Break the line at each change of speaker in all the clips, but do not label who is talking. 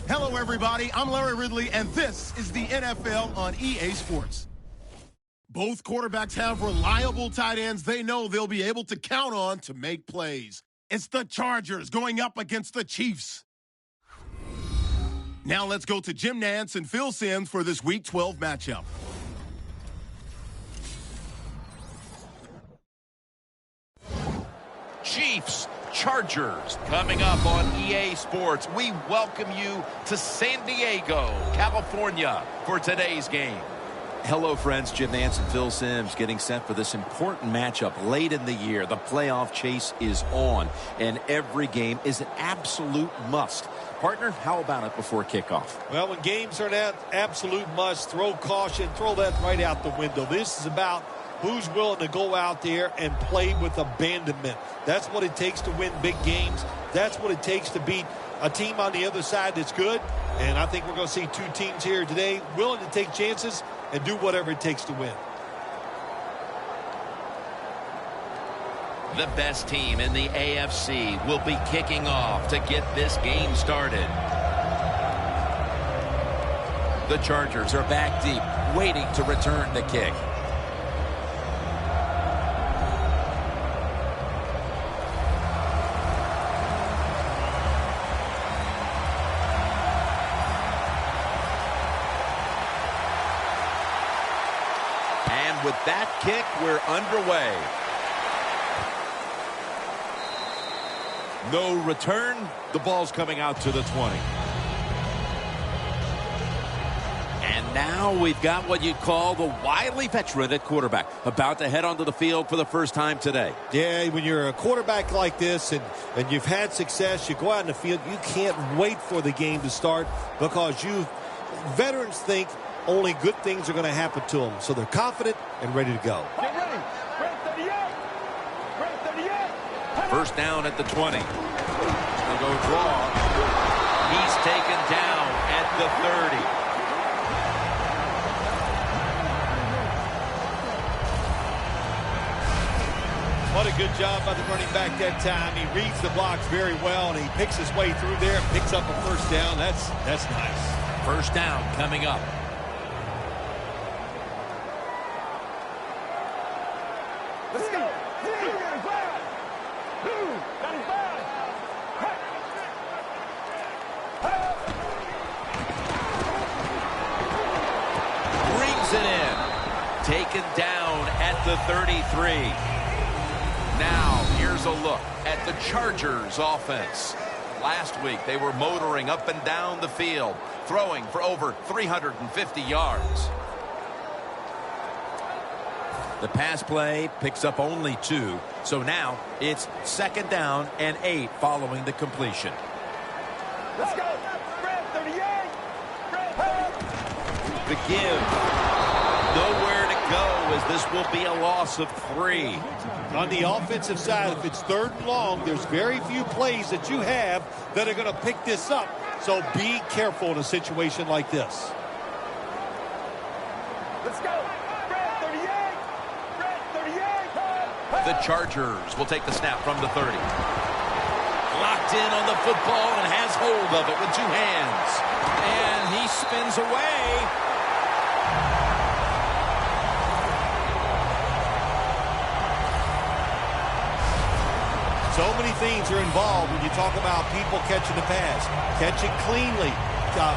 Hello, everybody. I'm Larry Ridley, and this is the NFL on EA Sports. Both quarterbacks have reliable tight ends they know they'll be able to count on to make plays. It's the Chargers going up against the Chiefs. Now let's go to Jim Nantz and Phil Simms for this Week 12 matchup.
Chiefs, Chargers, coming up on EA Sports. We welcome you to San Diego, California, for today's game.
Hello, friends. Jim Nantz and Phil Simms getting set for this important matchup late in the year. The playoff chase is on, and every game is an absolute must. Partner, how about it before kickoff?
Well, when games are an absolute must, throw caution, throw that right out the window. This is about who's willing to go out there and play with abandonment. That's what it takes to win big games. That's what it takes to beat a team on the other side that's good. And I think we're going to see two teams here today willing to take chances and do whatever it takes to win.
The best team in the AFC will be kicking off to get this game started.
The Chargers are back deep, waiting to return the kick.
And with that kick, we're underway.
No return. The ball's coming out to the 20. And now we've got what you'd call the wily veteran at quarterback, about to head onto the field for the first time today.
Yeah, when you're a quarterback like this and you've had success, you go out in the field, you can't wait for the game to start because veterans think only good things are going to happen to them. So they're confident and ready to go.
Get ready. Red 38. Red 38.
First down at the 20. They'll go draw. He's taken down at the 30.
What a good job by the running back that time. He reads the blocks very well, and he picks his way through there, picks up a first down. That's nice.
First down coming up.
Let's go.
Brings it in. Taken down at the 33. Now, here's a look at the Chargers offense. Last week, they were motoring up and down the field, throwing for over 350 yards.
The pass play picks up only 2, so now it's second down and 8 following the completion.
Let's go. Red 38. Red 38.
The give. Nowhere to go, as this will be a loss of 3.
On the offensive side, if it's third and long, there's very few plays that you have that are going to pick this up. So be careful in a situation like this.
Let's go. Red 38. Red 38.
The Chargers will take the snap from the 30. Locked in on the football and has hold of it with 2 hands. And he spins away.
So many things are involved when you talk about people catching the pass. Catch it cleanly.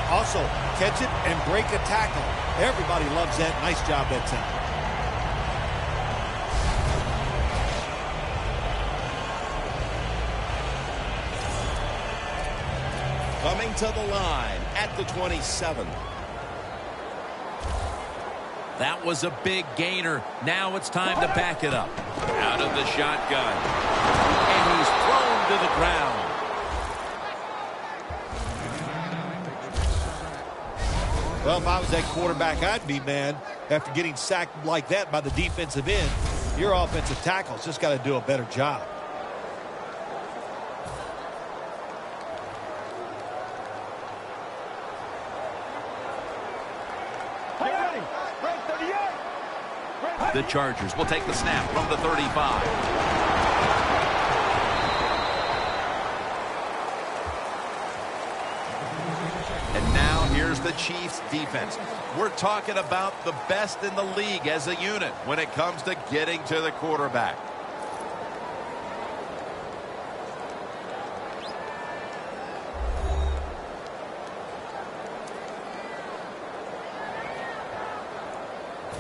Also, catch it and break a tackle. Everybody loves that. Nice job that time.
Coming to the line at the 27. That was a big gainer. Now it's time to back it up. Out of the shotgun. And he's thrown to the ground.
Well, if I was that quarterback, I'd be mad after getting sacked like that by the defensive end. Your offensive tackle's just got to do a better job.
The Chargers will take the snap from the 35. the Chiefs defense. We're talking about the best in the league as a unit when it comes to getting to the quarterback.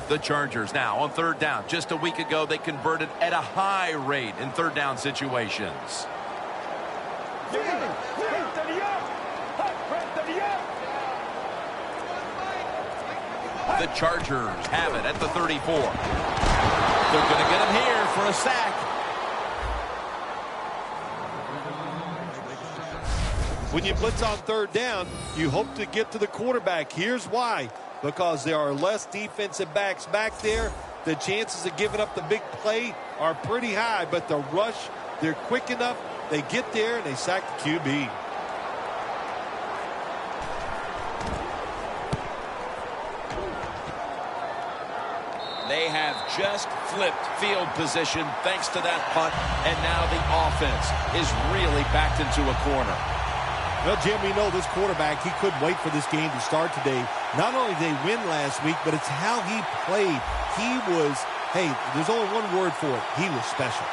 The Chargers now on third down. Just a week ago, they converted at a high rate in third down situations. The Chargers have it at the 34. They're going to get him here for a sack.
When you blitz on third down, you hope to get to the quarterback. Here's why. Because there are less defensive backs back there. The chances of giving up the big play are pretty high. But the rush, they're quick enough. They get there and they sack the QB.
They have just flipped field position thanks to that punt. And now the offense is really backed into a corner.
Well, Jim, we know this quarterback, he couldn't wait for this game to start today. Not only did they win last week, but it's how he played. He was, hey, there's only one word for it. He was special.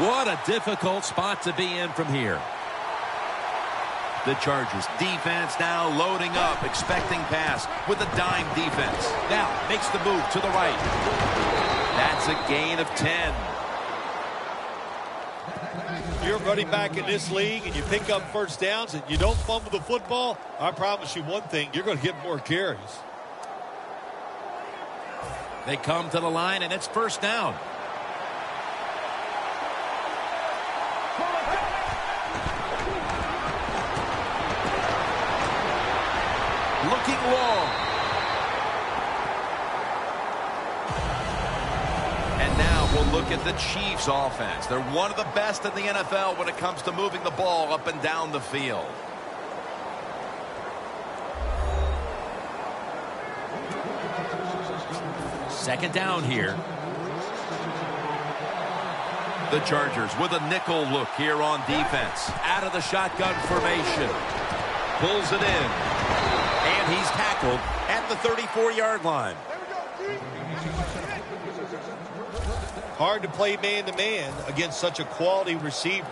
What a difficult spot to be in from here.
The Chargers defense now loading up, expecting pass with a dime defense. Now makes the move to the right. That's a gain of 10.
You're running back in this league and you pick up first downs and you don't fumble the football, I promise you one thing, you're going to get more carries.
They come to the line and it's first down. Looking long.
And now we'll look at the Chiefs offense. They're one of the best in the NFL when it comes to moving the ball up and down the field.
Second down here.
The Chargers with a nickel look here on defense. Out of the shotgun formation. Pulls it in. And he's tackled at the 34-yard line.
Hard to play man-to-man against such a quality receiver.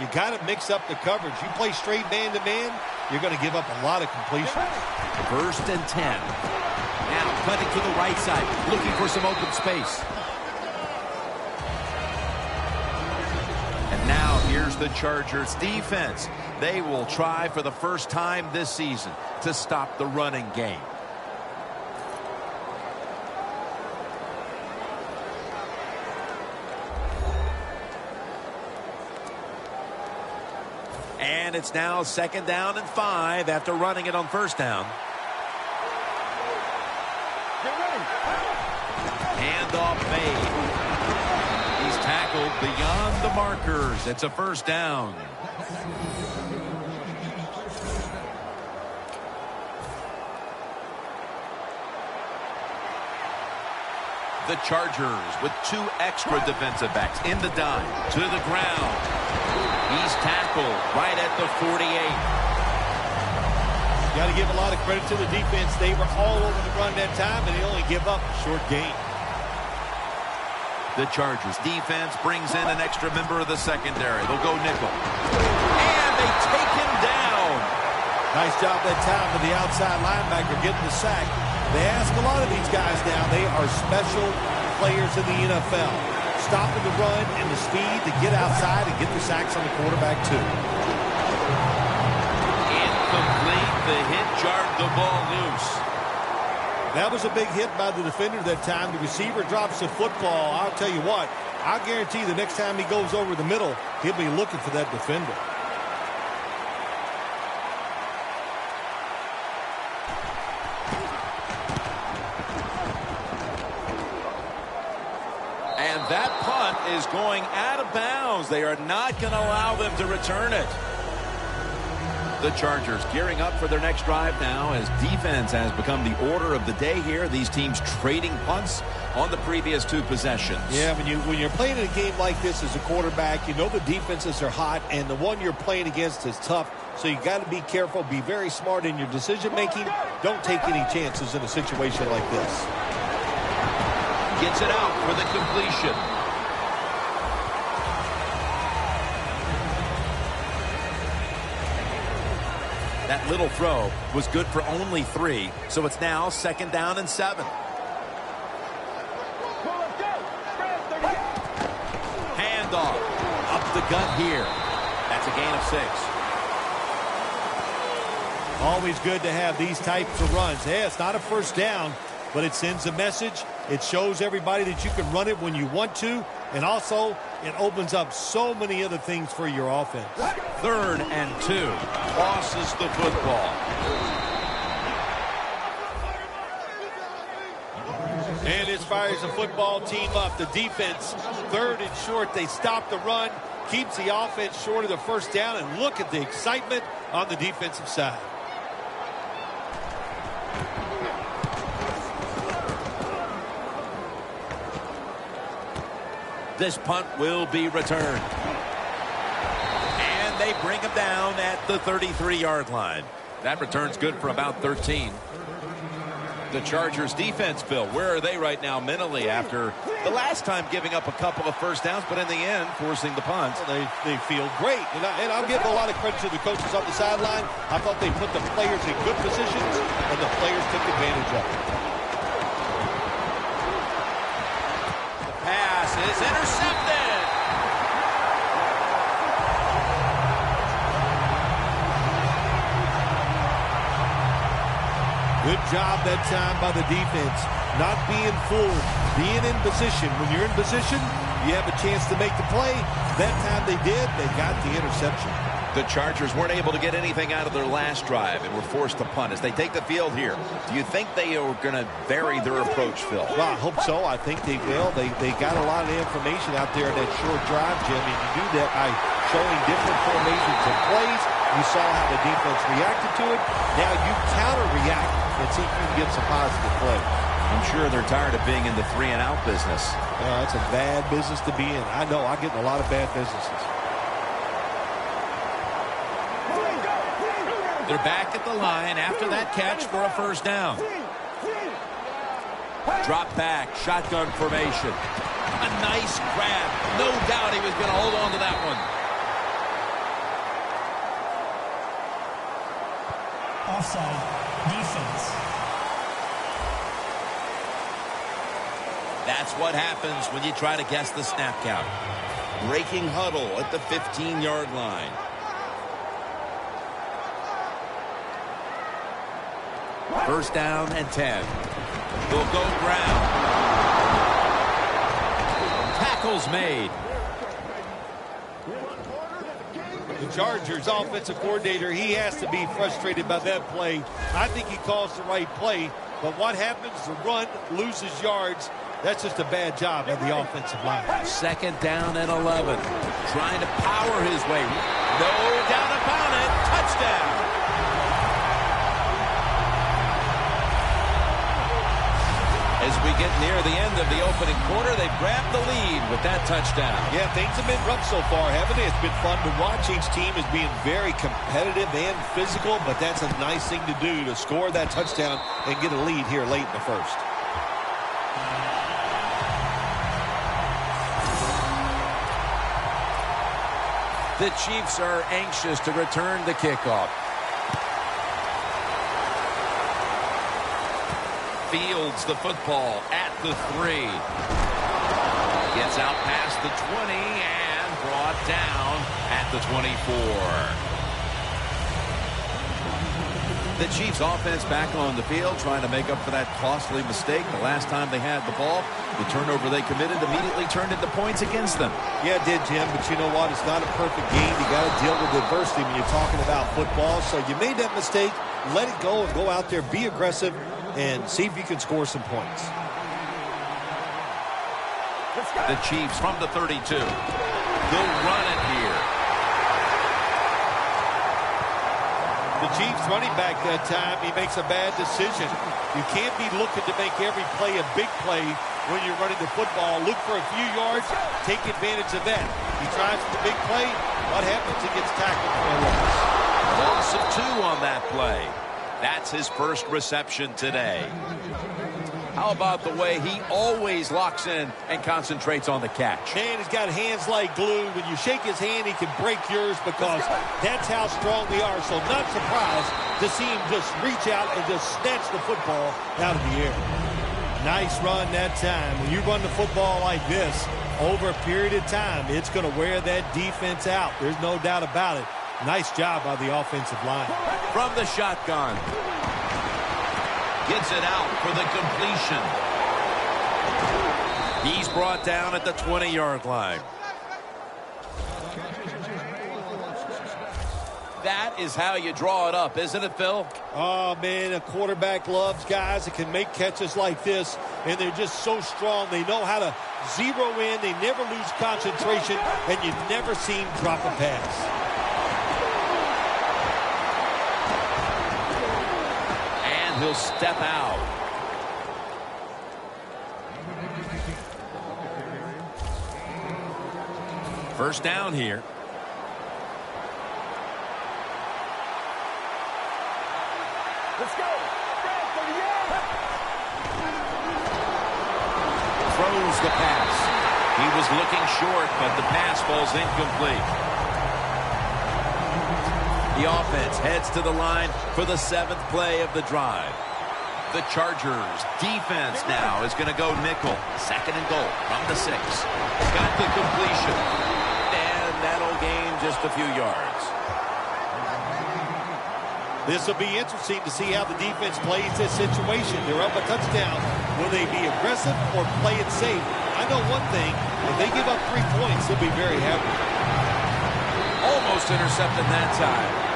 You got to mix up the coverage. You play straight man-to-man, you're going to give up a lot of completions.
First and 10. Now cutting to the right side, looking for some open space.
And now here's the Chargers defense. They will try for the first time this season to stop the running game.
And it's now second down and 5 after running it on first down.
Handoff made. He's tackled beyond the markers. It's a first down. The Chargers with 2 extra defensive backs in the dime to the ground. He's tackled right at the 48.
Got to give a lot of credit to the defense. They were all over the run that time, and they only give up a short gain.
The Chargers defense brings in an extra member of the secondary. They'll go nickel. And they take him down.
Nice job that time for the outside linebacker getting the sack. They ask a lot of these guys now. They are special players in the NFL. Stopping the run and the speed to get outside and get the sacks on the quarterback too.
Incomplete. The hit jarred the ball loose.
That was a big hit by the defender that time. The receiver drops the football. I'll tell you what, I guarantee the next time he goes over the middle, he'll be looking for that defender.
And that punt is going out of bounds. They are not going to allow them to return it.
The Chargers gearing up for their next drive now as defense has become the order of the day here. These teams trading punts on the previous 2 possessions.
Yeah, when you're playing in a game like this as a quarterback, you know the defenses are hot, and the one you're playing against is tough. So you got to be careful, be very smart in your decision-making. Don't take any chances in a situation like this.
Gets it out for the completion.
That little throw was good for only 3, so it's now 2nd down and 7. Handoff. Up the gut here. That's a gain of 6.
Always good to have these types of runs. Hey, it's not a first down, but it sends a message. It shows everybody that you can run it when you want to, and also it opens up so many other things for your offense.
3rd and 2.
Losses the football.
And this fires the football team up. The defense, 3rd and short. They stop the run, keeps the offense short of the first down, and look at the excitement on the defensive side.
This punt will be returned. And they bring him down at the 33-yard line. That return's good for about 13.
The Chargers defense, Phil, where are they right now mentally after the last time giving up a couple of first downs, but in the end forcing the punt?
Well, they feel great. And I'm giving a lot of credit to the coaches on the sideline. I thought they put the players in good positions, and the players took advantage of it.
Pass is intercepted.
Good job that time by the defense. Not being fooled, being in position. When you're in position, you have a chance to make the play. That time they did, they got the interception.
The Chargers weren't able to get anything out of their last drive and were forced to punt as they take the field here. Do you think they are going to vary their approach, Phil?
Well, I hope so. I think they will. They got a lot of information out there in that short drive, Jim, and you do that by showing different formations and plays. You saw how the defense reacted to it. Now you counter-react and see if you can get some positive play.
I'm sure they're tired of being in the 3-and-out business.
That's a bad business to be in. I know. I get in a lot of bad businesses.
They're back at the line after that catch for a first down. Drop back, shotgun formation. A nice grab. No doubt he was going to hold on to that one.
Offside. Defense.
That's what happens when you try to guess the snap count. Breaking huddle at the 15-yard line. First down and 10. Will go ground. Tackles made.
The Chargers offensive coordinator, he has to be frustrated by that play. I think he calls the right play, but what happens? The run loses yards. That's just a bad job at the offensive line.
2nd down and 11. Trying to power his way. No doubt about it. Touchdown. As we get near the end of the opening quarter, they've grabbed the lead with that touchdown.
Yeah, things have been rough so far, haven't they? It's been fun to watch. Each team is being very competitive and physical, but that's a nice thing to do, to score that touchdown and get a lead here late in the first.
The Chiefs are anxious to return the kickoff.
Fields the football at the 3. Gets out past the 20 and brought down at the 24.
The Chiefs offense back on the field trying to make up for that costly mistake. The last time they had the ball, the turnover they committed immediately turned into points against them.
Yeah, it did, Jim, but you know what? It's not a perfect game. You got to deal with adversity when you're talking about football. So you made that mistake, let it go, and go out there, be aggressive, and see if you can score some points.
The Chiefs from the 32. They'll run it here.
The Chiefs running back that time, he makes a bad decision. You can't be looking to make every play a big play when you're running the football. Look for a few yards, take advantage of that. He tries for the big play. What happens? He gets tackled for a loss.
Loss of 2 on that play. That's his first reception today. How about the way he always locks in and concentrates on the catch?
Man, he's got hands like glue. When you shake his hand, he can break yours because that's how strong they are. So not surprised to see him just reach out and just snatch the football out of the air. Nice run that time. When you run the football like this, over a period of time, it's going to wear that defense out. There's no doubt about it. Nice job by the offensive line.
From the shotgun. Gets it out for the completion. He's brought down at the 20-yard line. That is how you draw it up, isn't it, Phil?
Oh, man, a quarterback loves guys that can make catches like this, and they're just so strong. They know how to zero in. They never lose concentration, and you never see him drop a pass.
He'll step out. First down here.
Let's go.
Throws the pass. He was looking short, but the pass falls incomplete. The offense heads to the line for the 7th play of the drive. The Chargers defense now is going to go nickel. 2nd and goal from the 6. Got the completion. And that'll gain just a few yards.
This will be interesting to see how the defense plays this situation. They're up a touchdown. Will they be aggressive or play it safe? I know one thing. If they give up 3 points, they'll be very happy.
Almost intercepted that time.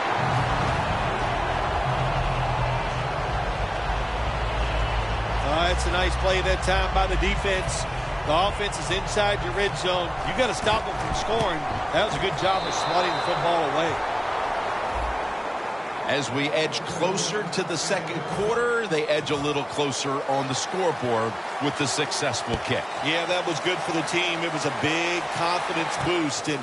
It's a nice play that time by the defense. The offense is inside your red zone. You got to stop them from scoring. That was a good job of swatting the football away.
As we edge closer to the 2nd quarter, they edge a little closer on the scoreboard with the successful kick.
Yeah, that was good for the team. It was a big confidence boost, and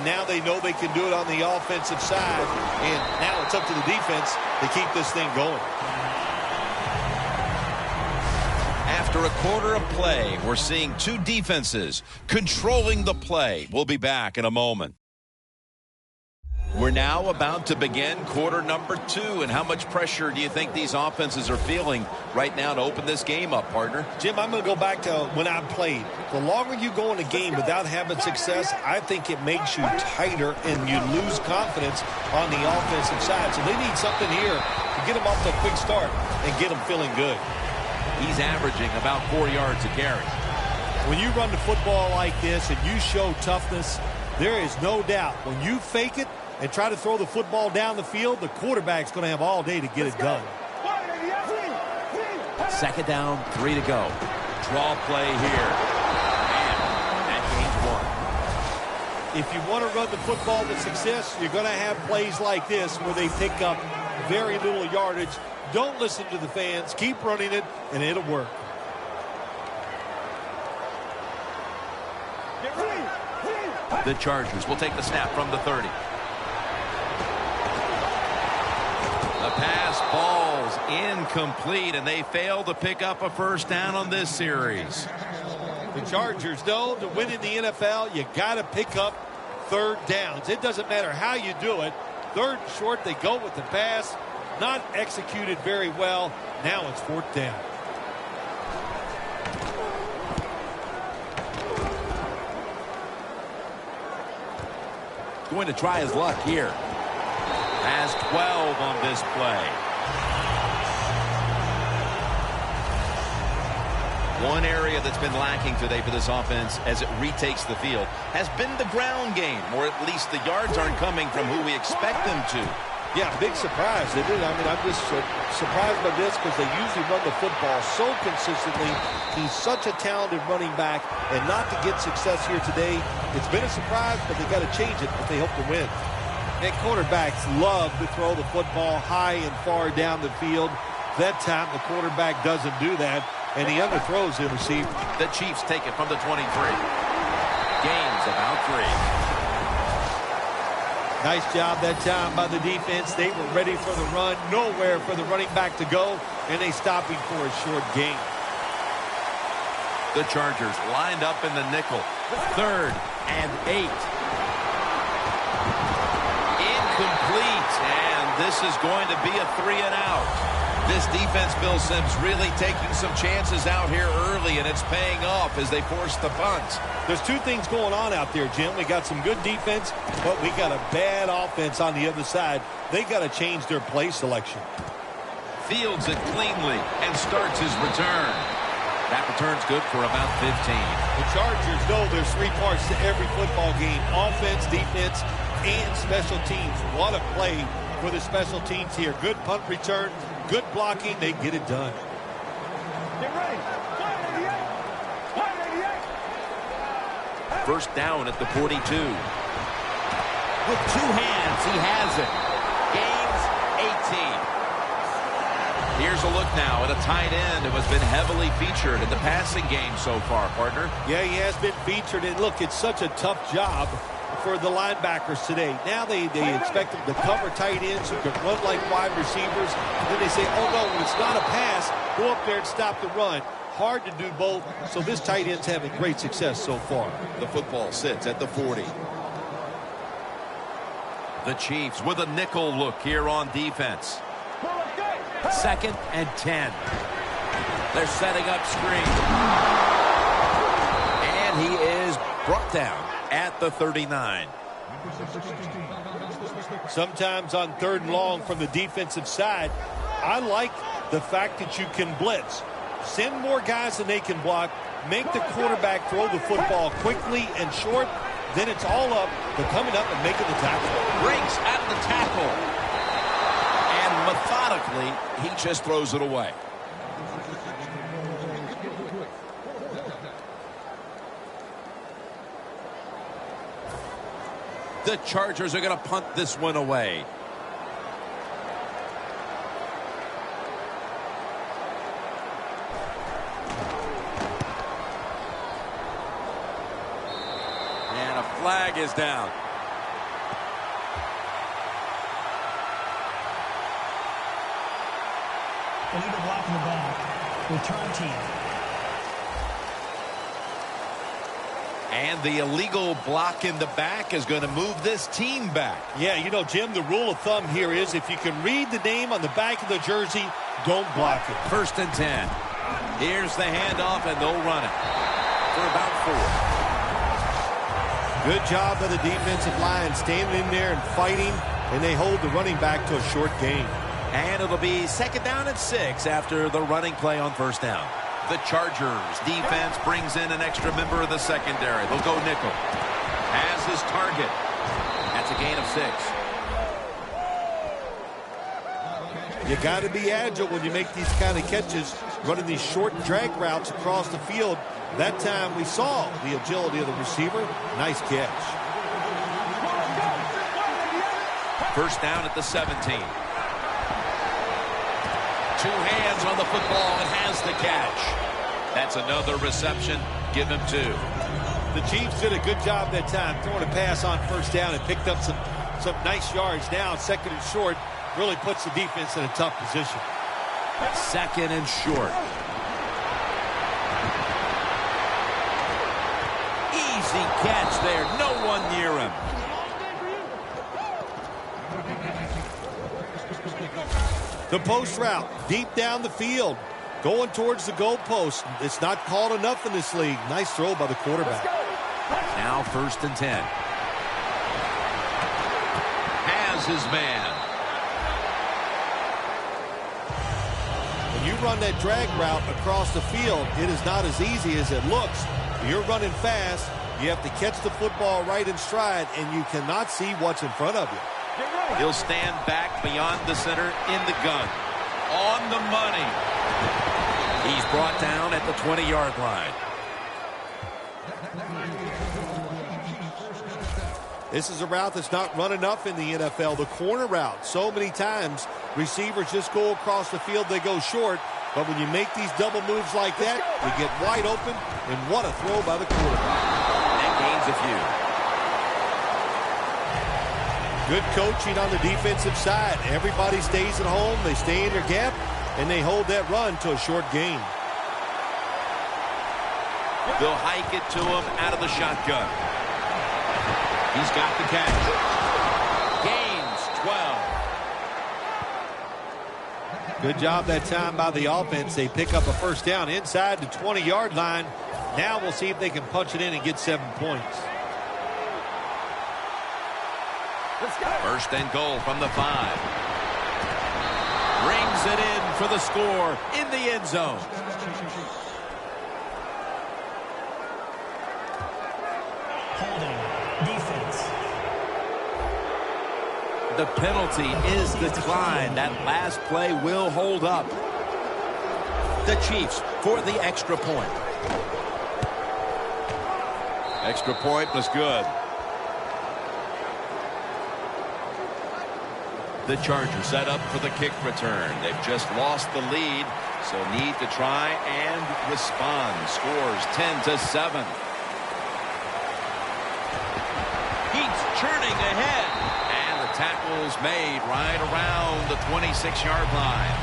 now they know they can do it on the offensive side, and now it's up to the defense to keep this thing going.
After a quarter of play, we're seeing 2 defenses controlling the play. We'll be back in a moment. We're now about to begin quarter number 2, and how much pressure do you think these offenses are feeling right now to open this game up, partner?
Jim, I'm going to go back to when I played. The longer you go in a game without having success, I think it makes you tighter and you lose confidence on the offensive side. So they need something here to get them off to a quick start and get them feeling good.
He's averaging about 4 yards a carry.
When you run the football like this and you show toughness, there is no doubt when you fake it and try to throw the football down the field, the quarterback's going to have all day to get it done.
2nd down, 3 to go. Draw play here. And that gains 1.
If you want to run the football with success, you're going to have plays like this where they pick up very little yardage. Don't listen to the fans. Keep running it, and it'll work.
The Chargers will take the snap from the 30. The pass falls incomplete, and they fail to pick up a first down on this series.
The Chargers know to win in the NFL, you got to pick up 3rd downs. It doesn't matter how you do it. 3rd and short, they go with the pass. Not executed very well. Now it's 4th down.
Going to try his luck here. Has 12 on this play. One area that's been lacking today for this offense as it retakes the field has been the ground game, or at least the yards aren't coming from who we expect them to.
Yeah, big surprise, isn't it? I mean, I'm just surprised by this because they usually run the football so consistently. He's such a talented running back, and not to get success here today, it's been a surprise, but they got to change it if they hope to win. And quarterbacks love to throw the football high and far down the field. That time, the quarterback doesn't do that, and he underthrows the receiver.
The Chiefs take it from the 23. Gains about 3.
Nice job that time by the defense. They were ready for the run, nowhere for the running back to go, and they stop him for a short gain.
The Chargers lined up in the nickel. 3rd and 8. Incomplete, and this is going to be a 3-and-out. This defense, Bill Sims, really taking some chances out here early, and it's paying off as they force the punt.
There's 2 things going on out there, Jim. We got some good defense, but we got a bad offense on the other side. They got to change their play selection.
Fields it cleanly and starts his return. That return's good for about 15.
The Chargers know there's 3 parts to every football game: offense, defense, and special teams. What a play for the special teams here. Good punt return, good blocking. They get it done.
Get ready. 188. 188.
First down at the 42. With 2 hands, he has it. Gains 18. Here's a look now at a tight end who has been heavily featured in the passing game so far, partner.
Yeah, he has been featured, and look, it's such a tough job for the linebackers today. Now they expect them to cover tight ends who can run like wide receivers. And then they say, oh no, when it's not a pass, go up there and stop the run. Hard to do both, so this tight end's having great success so far.
The football sits at the 40. The Chiefs with a nickel look here on defense. 2nd and 10. They're setting up screen. And he is brought down at the 39.
Sometimes on 3rd and long from the defensive side, I like the fact that you can blitz. Send more guys than they can block. Make the quarterback throw the football quickly and short. Then it's all up to coming up and making the tackle.
Breaks out of the tackle. And methodically, he just throws it away. The Chargers are going to punt this one away. And a flag is down.
Illegal block in the back. Return team.
And the illegal block in the back is going to move this team back.
Yeah, you know, Jim, the rule of thumb here is if you can read the name on the back of the jersey, don't block it.
1st and 10. Here's the handoff, and they'll run it for about 4.
Good job by the defensive line standing in there and fighting, and they hold the running back to a short gain.
And it'll be 2nd down and 6 after the running play on 1st down. The Chargers defense brings in an extra member of the secondary. They'll go nickel. Has his target. That's a gain of 6.
You got to be agile when you make these kind of catches, running these short drag routes across the field. That time we saw the agility of the receiver. Nice catch.
1st down at the 17. 2 hands on the football and has the catch. That's another reception. Give him 2.
The Chiefs did a good job that time throwing a pass on 1st down and picked up some nice yards. Now 2nd and short really puts the defense in a tough position.
2nd and short. Easy catch there. No one near him.
The post route, deep down the field, going towards the goalpost. It's not called enough in this league. Nice throw by the quarterback.
Now 1st and 10. Has his man.
When you run that drag route across the field, it is not as easy as it looks. You're running fast. You have to catch the football right in stride, and you cannot see what's in front of you.
He'll stand back beyond the center in the gun. On the money. He's brought down at the 20-yard line.
This is a route that's not run enough in the NFL, the corner route. So many times, receivers just go across the field, they go short. But when you make these double moves like that, you get wide open, and what a throw by the quarterback.
That gains a few.
Good coaching on the defensive side. Everybody stays at home, they stay in their gap, and they hold that run to a short gain.
They'll hike it to him out of the shotgun. He's got the catch. Gains 12.
Good job that time by the offense. They pick up a first down inside the 20-yard line. Now we'll see if they can punch it in and get 7 points.
First and goal from the 5.
Brings it in for the score in the end zone.
Holding. Defense.
The penalty is declined. That last play will hold up. The Chiefs for the extra point.
Extra point was good. The Chargers set up for the kick return. They've just lost the lead, so need to try and respond. Scores 10-7. He's churning ahead. And the tackle's made right around the 26-yard line.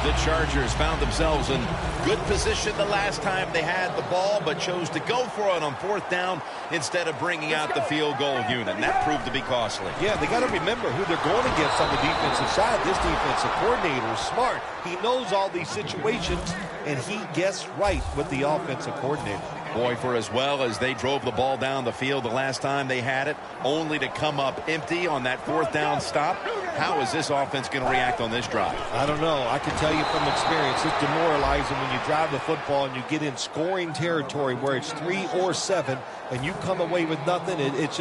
The Chargers found themselves in good position the last time they had the ball, but chose to go for it on 4th down instead of bringing out the field goal unit. And that proved to be costly.
Yeah, they got to remember who they're going against on the defensive side. This defensive coordinator is smart. He knows all these situations, and he guessed right with the offensive coordinator.
Boy, for as well as they drove the ball down the field the last time they had it, only to come up empty on that 4th down stop. How is this offense going to react on this drive?
I don't know. I can tell you from experience, it's demoralizing when you drive the football and you get in scoring territory where it's 3 or 7 and you come away with nothing. It's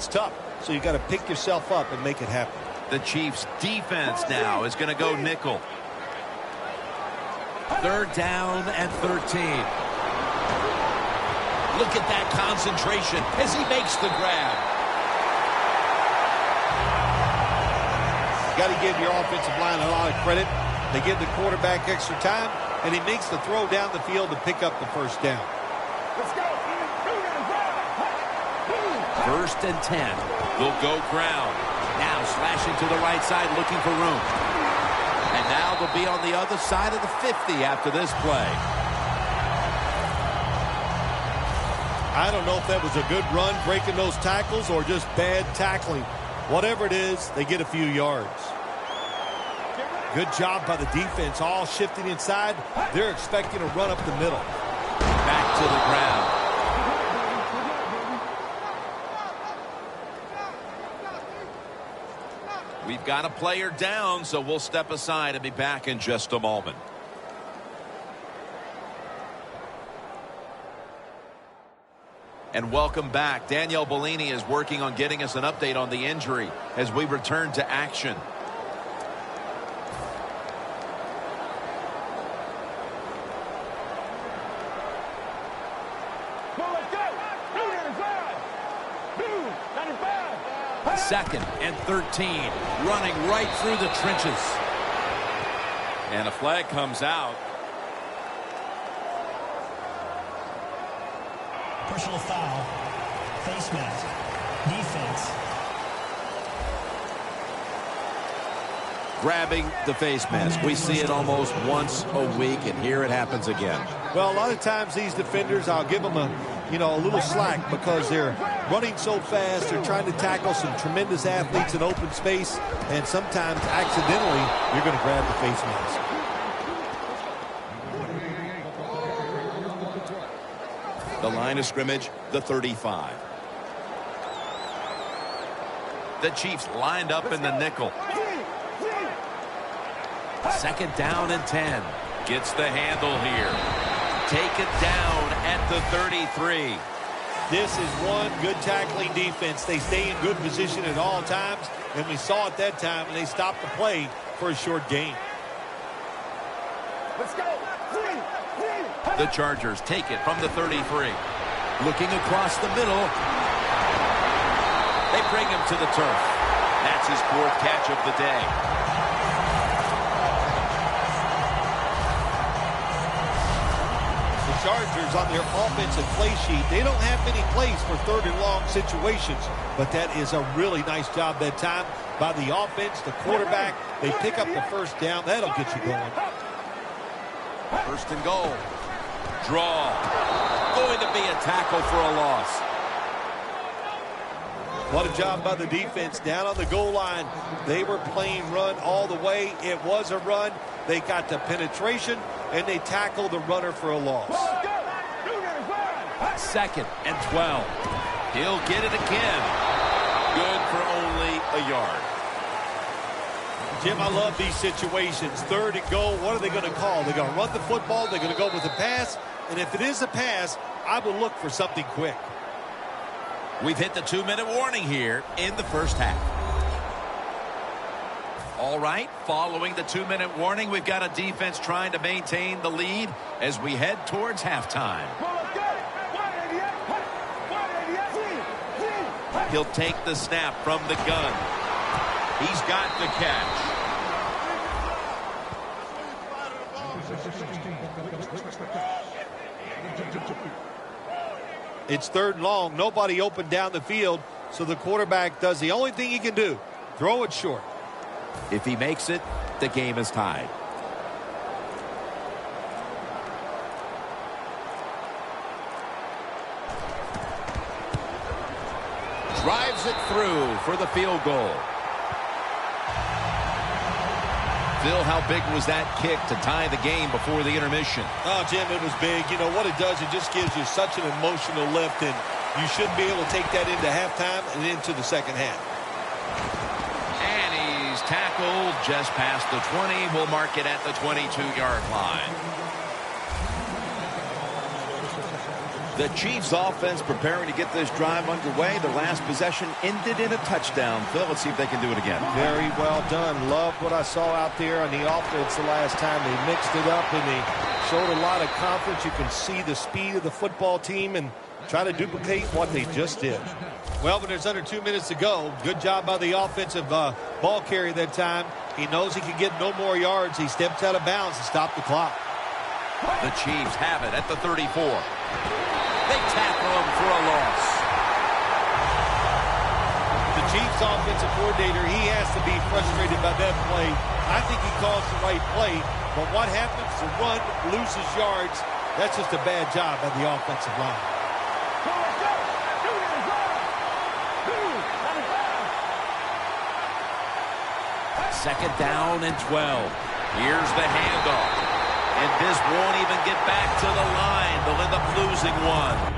tough. So you got to pick yourself up and make it happen.
The Chiefs defense now is going to go nickel.
3rd down and 13. Look at that concentration as he makes the grab.
Got to give your offensive line a lot of credit. They give the quarterback extra time, and he makes the throw down the field to pick up the first down.
Let's go.
1st and 10.
They'll go ground.
Now slashing to the right side, looking for room. And now they'll be on the other side of the 50 after this play.
I don't know if that was a good run, breaking those tackles, or just bad tackling. Whatever it is, they get a few yards. Good job by the defense, all shifting inside. They're expecting a run up the middle.
Back to the ground.
We've got a player down, so we'll step aside and be back in just a moment. And welcome back. Danielle Bellini is working on getting us an update on the injury as we return to action.
Second and 13. Running right through the trenches.
And a flag comes out.
Personal foul. Face mask. Defense.
Grabbing the face mask. We see it almost once a week, and here it happens again.
Well, a lot of times these defenders, I'll give them a little slack because they're running so fast. They're trying to tackle some tremendous athletes in open space, and sometimes accidentally you're going to grab the face mask.
The line of scrimmage, the 35. The Chiefs lined up in the nickel.
Second down and 10.
Gets the handle here. Taken down at the 33.
This is one good tackling defense. They stay in good position at all times, and we saw it that time, and they stopped the play for a short gain.
Let's go.
The Chargers take it from the 33.
Looking across the middle. They bring him to the turf.
That's his 4th catch of the day.
The Chargers on their offensive play sheet, they don't have many plays for 3rd and long situations, but that is a really nice job that time by the offense, the quarterback. They pick up the 1st down. That'll get you going.
1st and goal. Draw. Going to be a tackle for a loss.
What a job by the defense down on the goal line. They were playing run all the way. It was a run. They got the penetration, and they tackled the runner for a loss.
2nd and 12. He'll get it again. Good for only a yard.
Jim, I love these situations. 3rd and goal. What are they going to call? They're going to run the football. They're going to go with a pass. And if it is a pass, I will look for something quick.
We've hit the 2-minute warning here in the 1st half.
All right, following the 2-minute warning, we've got a defense trying to maintain the lead as we head towards halftime. He'll take the snap from the gun. He's got the catch.
It's 3rd and long. Nobody open down the field, so the quarterback does the only thing he can do. Throw it short.
If he makes it, the game is tied. Drives it through for the field goal. Phil, how big was that kick to tie the game before the intermission?
Oh, Jim, it was big. You know what it does? It just gives you such an emotional lift, and you should be able to take that into halftime and into the 2nd half.
And he's tackled just past the 20. We'll mark it at the 22-yard line.
The Chiefs offense preparing to get this drive underway. The last possession ended in a touchdown. Phil, let's see if they can do it again.
Very well done. Loved what I saw out there on the offense the last time. They mixed it up and they showed a lot of confidence. You can see the speed of the football team and try to duplicate what they just did. Well, when there's under 2 minutes to go, good job by the offensive ball carrier that time. He knows he can get no more yards. He steps out of bounds to stop the clock.
The Chiefs have it at the 34. They tackle him for a loss.
The Chiefs offensive coordinator, he has to be frustrated by that play. I think he calls the right play, but what happens? The run loses yards. That's just a bad job by the offensive line.
Second down and 12. Here's the handoff. And this won't even get back to the line. They'll end up losing one.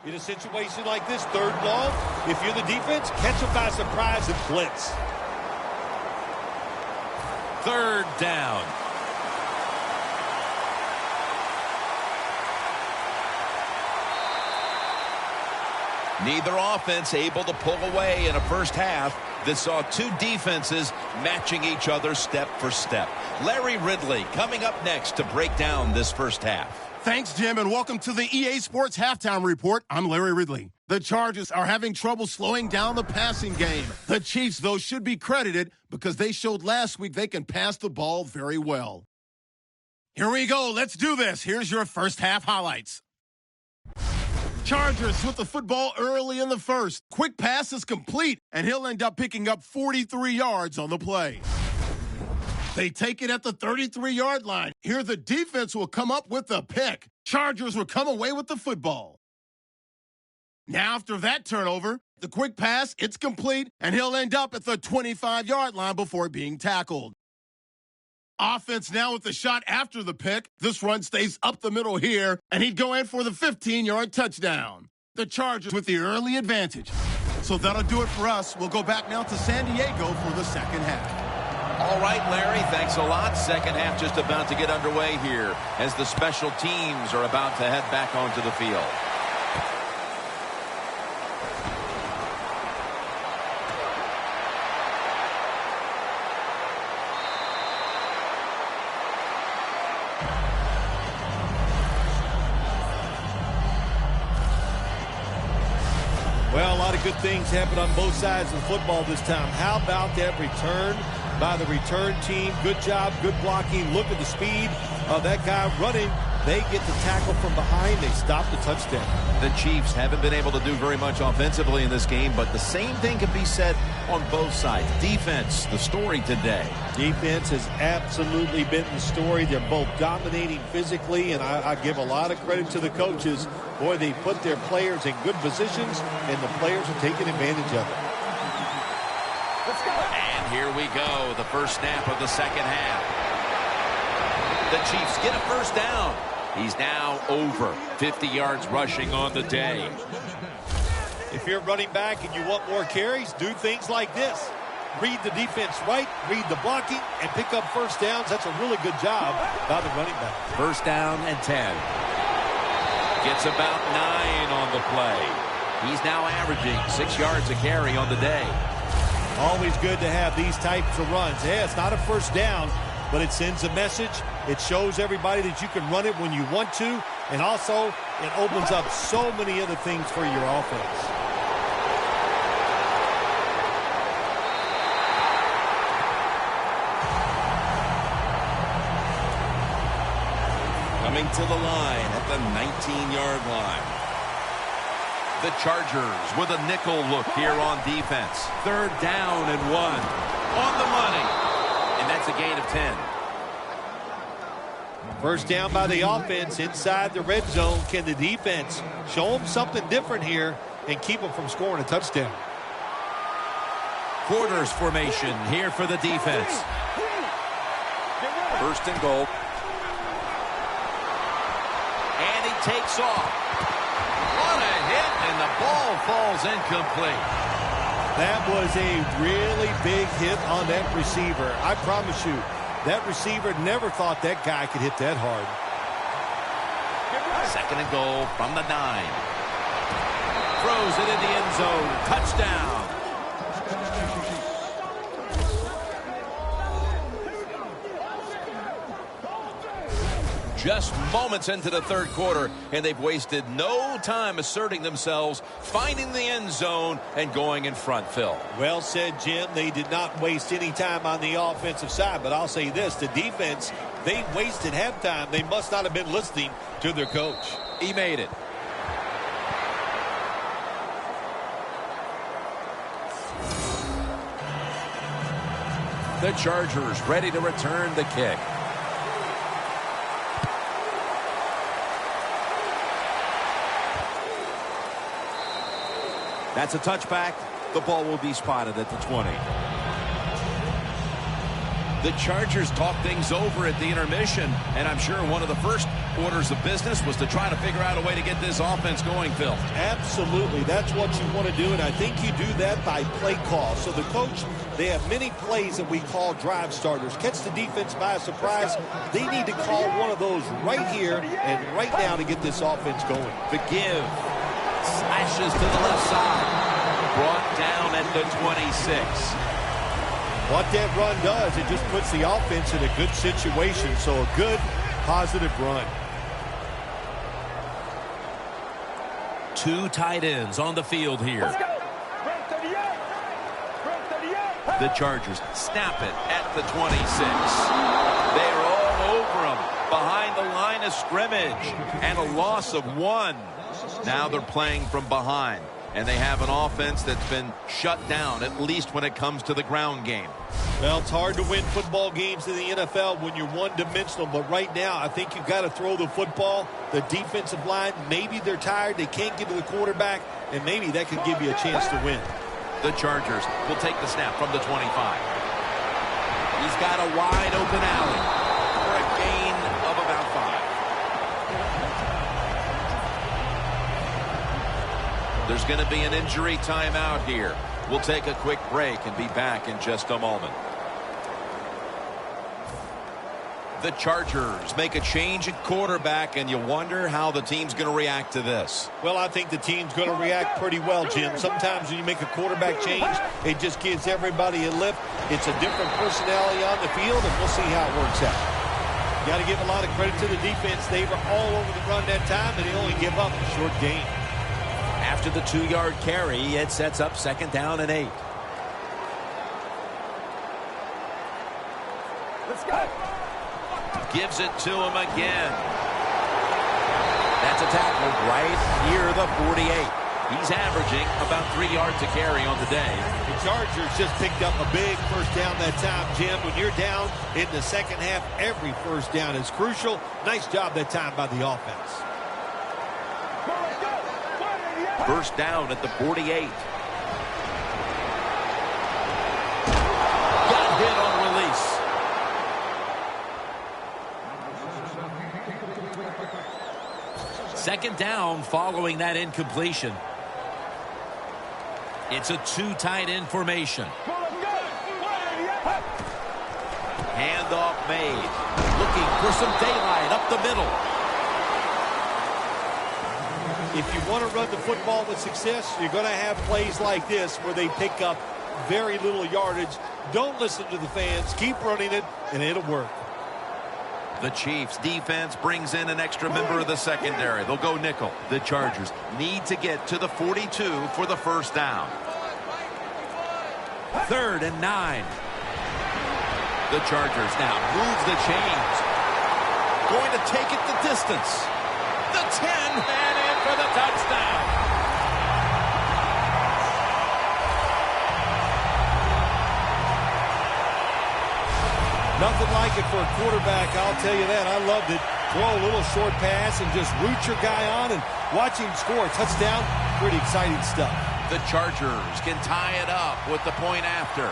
In a situation like this, 3rd and long, if you're the defense, catch them by surprise and blitz.
3rd down. Neither offense able to pull away in a first half. This saw two defenses matching each other step for step. Larry Ridley coming up next to break down this first half.
Thanks, Jim, and welcome to the EA Sports Halftime Report. I'm Larry Ridley. The Chargers are having trouble slowing down the passing game. The Chiefs, though, should be credited because they showed last week they can pass the ball very well. Here we go. Let's do this. Here's your first half highlights. Chargers with the football early in the first. Quick pass is complete, and he'll end up picking up 43 yards on the play. They take it at the 33-yard line. Here the defense will come up with a pick. Chargers will come away with the football. Now after that turnover, the quick pass, it's complete, and he'll end up at the 25-yard line before being tackled. Offense now with the shot after the pick. This run stays up the middle here, and he'd go in for the 15-yard touchdown. The Chargers with the early advantage. So that'll do it for us. We'll go back now to San Diego for the second half.
All right, Larry, thanks a lot. Second half just about to get underway here as the special teams are about to head back onto the field.
Well, a lot of good things happened on both sides of the football this time. How about that return by the return team? Good job, good blocking. Look at the speed of that guy running. They get the tackle from behind. They stop the touchdown.
The Chiefs haven't been able to do very much offensively in this game, but the same thing can be said on both sides. Defense, the story today.
Defense has absolutely been the story. They're both dominating physically, and I give a lot of credit to the coaches. Boy, they put their players in good positions, and the players are taking advantage of it.
Let's go.
And here we go, the first snap of the second half. The Chiefs get a first down. He's now over 50 yards rushing on the day.
If you're running back and you want more carries, do things like this. Read the defense right, read the blocking, and pick up first downs. That's a really good job by the running back.
First down and 10. Gets about 9 on the play. He's now averaging 6 yards a carry on the day.
Always good to have these types of runs. Yeah, it's not a first down, but it sends a message. It shows everybody that you can run it when you want to, and also it opens up so many other things for your offense.
Coming to the line at the 19-yard line.
The Chargers with a nickel look here on defense. 3rd down and 1. On the money. And that's a gain of 10.
First down by the offense inside the red zone. Can the defense show them something different here and keep them from scoring a touchdown?
Quarters formation here for the defense. First and goal. And he takes off. What a hit, and the ball falls incomplete.
That was a really big hit on that receiver. I promise you, that receiver never thought that guy could hit that hard.
Second and goal from the 9. Throws it in the end zone. Touchdown. Just moments into the third quarter, and they've wasted no time asserting themselves, finding the end zone, and going in front, Phil.
Well said, Jim. They did not waste any time on the offensive side, but I'll say this, the defense, they wasted halftime. They must not have been listening to their coach.
He made it. The Chargers ready to return the kick.
That's a touchback. The ball will be spotted at the 20. The Chargers talked things over at the intermission, and I'm sure one of the first orders of business was to try to figure out a way to get this offense going, Phil.
Absolutely. That's what you want to do, and I think you do that by play call. So the coach, they have many plays that we call drive starters. Catch the defense by surprise. They need to call one of those right here and right now to get this offense going.
The give. Slashes to the left side. Brought down at the 26.
What that run does, it just puts the offense in a good situation. So a good, positive run.
Two tight ends on the field here.
The Chargers snap it at the 26. They're all over them behind the line of scrimmage, and a loss of 1. Now they're playing from behind, and they have an offense that's been shut down, at least when it comes to the ground game.
Well, it's hard to win football games in the NFL when you're one-dimensional, but right now I think you've got to throw the football. The defensive line, maybe they're tired, they can't get to the quarterback, and maybe that could give you a chance to win.
The Chargers will take the snap from the 25. He's got a wide open alley for a gain of about 5. There's going to be an injury timeout here. We'll take a quick break and be back in just a moment. The Chargers make a change at quarterback, and you wonder how the team's going to react to this.
Well, I think the team's going to react pretty well, Jim. Sometimes when you make a quarterback change, it just gives everybody a lift. It's a different personality on the field, and we'll see how it works out. You got to give a lot of credit to the defense. They were all over the run that time, and they only give up a short gain.
After the 2-yard carry, it sets up 2nd down and 8.
Let's go.
Gives it to him again.
That's a tackle right near the 48.
He's averaging about 3 yards a carry on the day.
The Chargers just picked up a big first down that time, Jim. When you're down in the second half, every first down is crucial. Nice job that time by the offense.
First down at the 48. Got hit on release.
Second down following that incompletion. It's a 2 tight end formation.
Handoff made. Looking for some daylight up the middle.
If you want to run the football with success, you're going to have plays like this where they pick up very little yardage. Don't listen to the fans. Keep running it, and it'll work.
The Chiefs defense brings in an extra member of the secondary. They'll go nickel. The Chargers need to get to the 42 for the first down.
3rd and 9.
The Chargers now move the chains. Going to take it the distance. The 10 and in for the touchdown.
Nothing like it for a quarterback, I'll tell you that. I loved it. Throw a little short pass and just root your guy on and watch him score a touchdown. Pretty exciting stuff.
The Chargers can tie it up with the point after.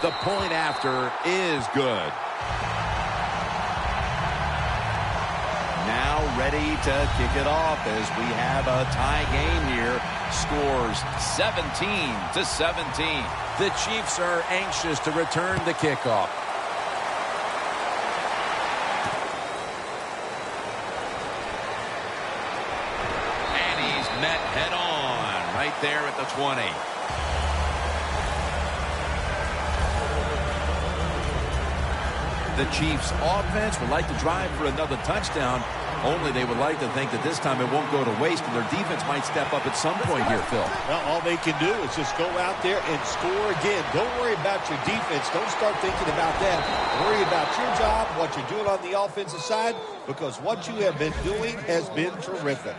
The point after is good.
Now ready to kick it off as we have a tie game here.
Scores 17-17.
The Chiefs are anxious to return the kickoff.
And he's met head on right there at the 20.
The Chiefs offense would like to drive for another touchdown, only they would like to think that this time it won't go to waste and their defense might step up at some point here, Phil.
Well, all they can do is just go out there and score again. Don't worry about your defense. Don't start thinking about that. Worry about your job, what you're doing on the offensive side, because what you have been doing has been terrific.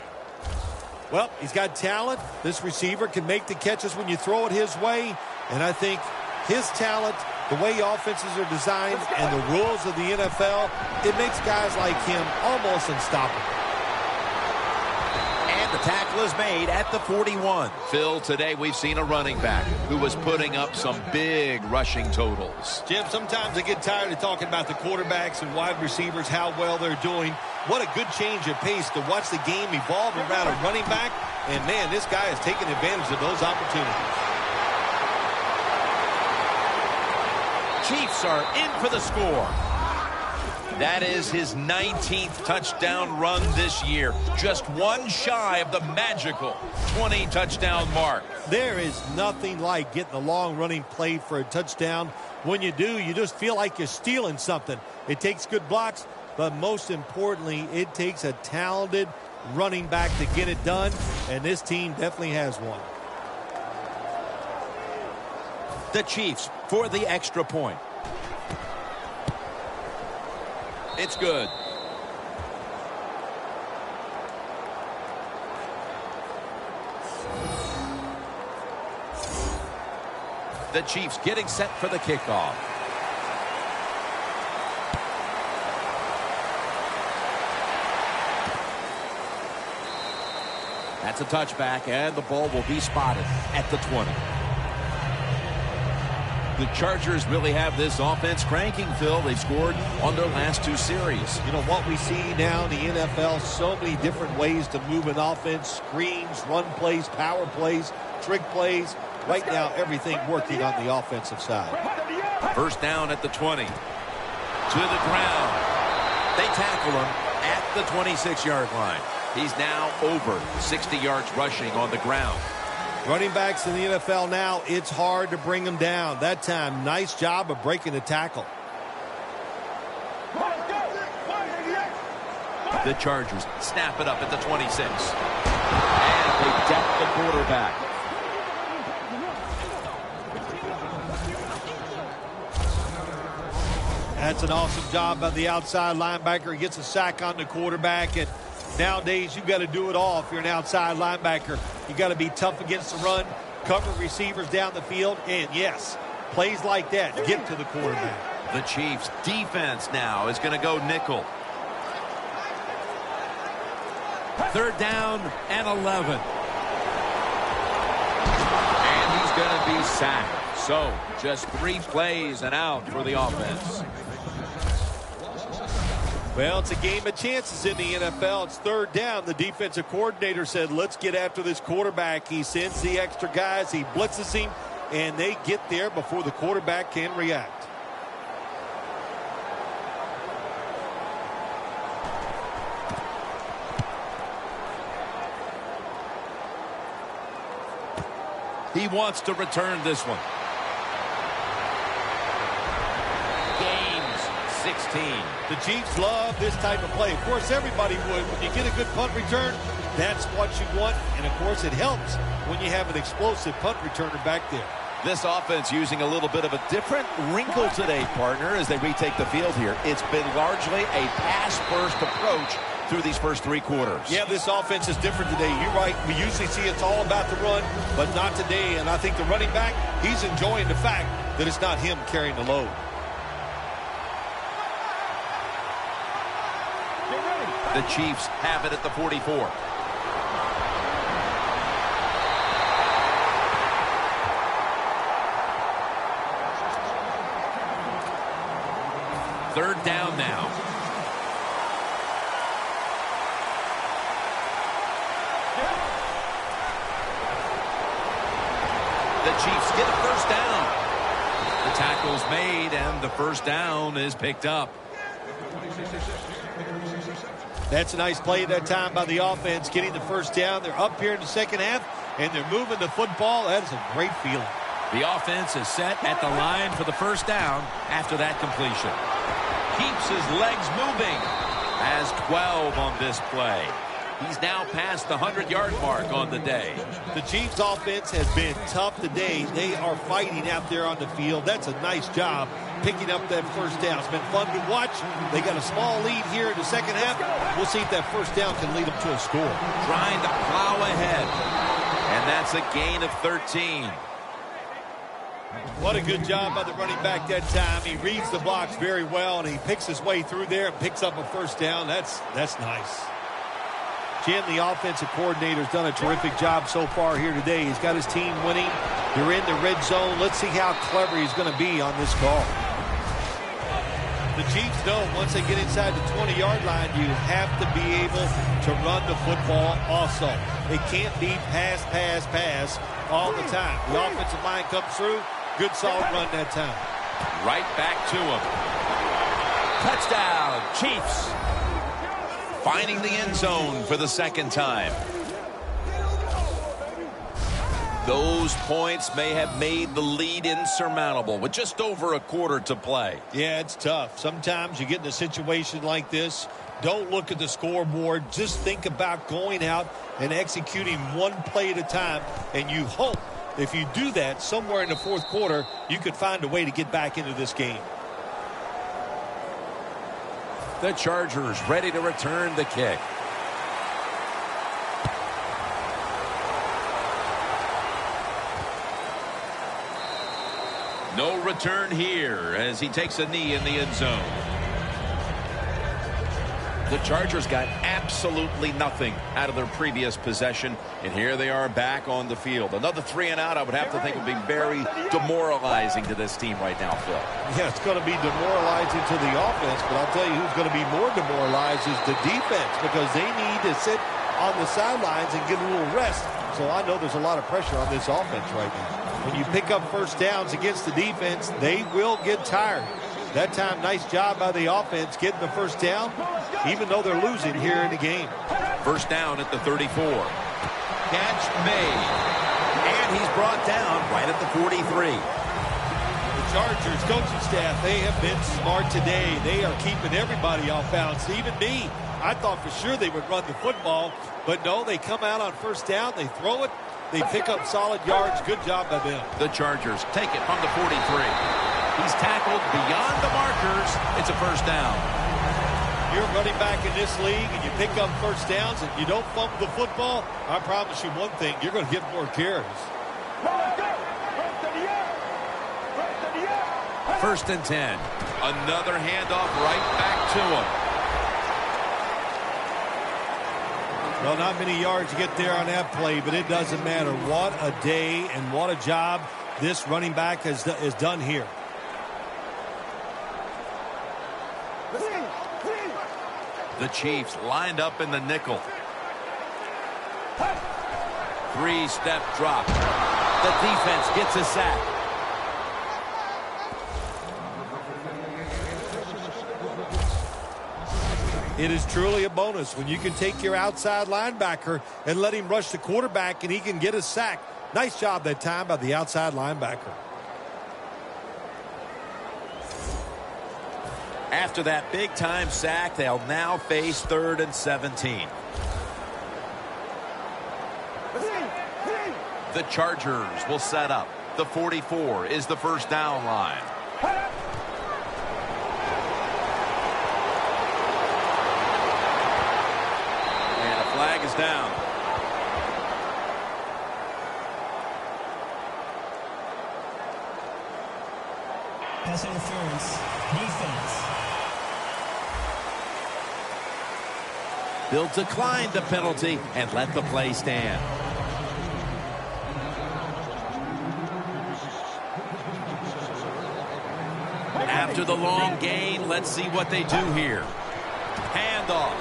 Well, he's got talent. This receiver can make the catches when you throw it his way, and I think his talent, the way offenses are designed, and the rules of the NFL, it makes guys like him almost unstoppable.
And the tackle is made at the 41.
Phil, today we've seen a running back who was putting up some big rushing totals.
Jim, sometimes I get tired of talking about the quarterbacks and wide receivers, how well they're doing. What a good change of pace to watch the game evolve around a running back. And, man, this guy is taking advantage of those opportunities.
Chiefs are in for the score. That is his 19th touchdown run this year. Just one shy of the magical 20-touchdown mark.
There is nothing like getting a long running play for a touchdown. When you do, you just feel like you're stealing something. It takes good blocks, but most importantly, it takes a talented running back to get it done, and this team definitely has one.
The Chiefs for the extra point.
It's good.
The Chiefs getting set for the kickoff. That's a touchback, and the ball will be spotted at the 20. The Chargers really have this offense cranking, Phil. They've scored on their last two series.
You know, what we see now in the NFL, so many different ways to move an offense. Screens, run plays, power plays, trick plays. Right now, everything working on the offensive side.
First down at the 20. To the ground.
They tackle him at the 26-yard line.
He's now over 60 yards rushing on the ground.
Running backs in the NFL now, it's hard to bring them down. That time, nice job of breaking the tackle.
The Chargers snap it up at the 26. And they deck the quarterback.
That's an awesome job by the outside linebacker. He gets a sack on the quarterback, and nowadays, you've got to do it all if you're an outside linebacker. You've got to be tough against the run, cover receivers down the field, and yes, plays like that get to the quarterback.
The Chiefs' defense now is going to go nickel.
Third down and 11.
And he's going to be sacked. So, just 3 plays and out for the offense.
Well, it's a game of chances in the NFL. It's third down. The defensive coordinator said, let's get after this quarterback. He sends the extra guys. He blitzes him, and they get there before the quarterback can react.
He wants to return this one. Gains 16.
The Chiefs love this type of play. Of course, everybody would. When you get a good punt return, that's what you want. And, of course, it helps when you have an explosive punt returner back there.
This offense using a little bit of a different wrinkle today, partner, as they retake the field here. It's been largely a pass-first approach through these first 3 quarters.
Yeah, this offense is different today. You're right. We usually see it's all about the run, but not today. And I think the running back, he's enjoying the fact that it's not him carrying the load.
The Chiefs have it at the 44. Third down now. The Chiefs get a first down. The tackle's made, and the first down is picked up.
That's a nice play that time by the offense, getting the first down. They're up here in the second half, and they're moving the football. That is a great feeling.
The offense is set at the line for the first down after that completion. Keeps his legs moving. Has 12 on this play. He's now past the 100-yard mark on the day.
The Chiefs' offense has been tough today. They are fighting out there on the field. That's a nice job picking up that first down. It's been fun to watch. They got a small lead here in the second half. We'll see if that first down can lead them to a score.
Trying to plow ahead. And that's a gain of 13.
What a good job by the running back that time. He reads the blocks very well, and he picks his way through there and picks up a first down. That's nice. Jim, the offensive coordinator's done a terrific job so far here today. He's got his team winning. They're in the red zone. Let's see how clever he's going to be on this call. The Chiefs know once they get inside the 20-yard line, you have to be able to run the football also. It can't be pass, pass, pass all the time. The offensive line comes through. Good, solid run that time.
Right back to him. Touchdown, Chiefs. Finding the end zone for the second time. Those points may have made the lead insurmountable with just over a quarter to play.
Yeah, it's tough. Sometimes you get in a situation like this. Don't look at the scoreboard. Just think about going out and executing one play at a time. And you hope if you do that somewhere in the fourth quarter, you could find a way to get back into this game.
The Chargers ready to return the kick. No return here as he takes a knee in the end zone. The Chargers got absolutely nothing out of their previous possession, and here they are back on the field. Another 3 and out, I would have to think, would be very demoralizing to this team right now, Phil.
Yeah, it's going to be demoralizing to the offense, but I'll tell you who's going to be more demoralized is the defense, because they need to sit on the sidelines and get a little rest. So I know there's a lot of pressure on this offense right now. When you pick up first downs against the defense, they will get tired. That time, nice job by the offense getting the first down, even though they're losing here in the game.
First down at the 34. Catch made. And he's brought down right at the 43.
The Chargers coaching staff, they have been smart today. They are keeping everybody off balance, even me. I thought for sure they would run the football, but no, they come out on first down, they throw it, they pick up solid yards. Good job by them.
The Chargers take it from the 43. He's tackled beyond the markers. It's a first down.
You're running back in this league and you pick up first downs and you don't fumble the football, I promise you one thing, you're going to get more carries.
First and 10. Another handoff right back to him.
Well, not many yards to get there on that play, but it doesn't matter. What a day and what a job this running back has done here.
The Chiefs lined up in the nickel. 3-step drop. The defense gets a sack.
It is truly a bonus when you can take your outside linebacker and let him rush the quarterback and he can get a sack. Nice job that time by the outside linebacker.
After that big-time sack, they'll now face 3rd and 17. The Chargers will set up. The 44 is the first down line. And a flag is down.
Pass interference. Defense.
They'll decline the penalty and let the play stand. After the long gain, let's see what they do here. Handoff.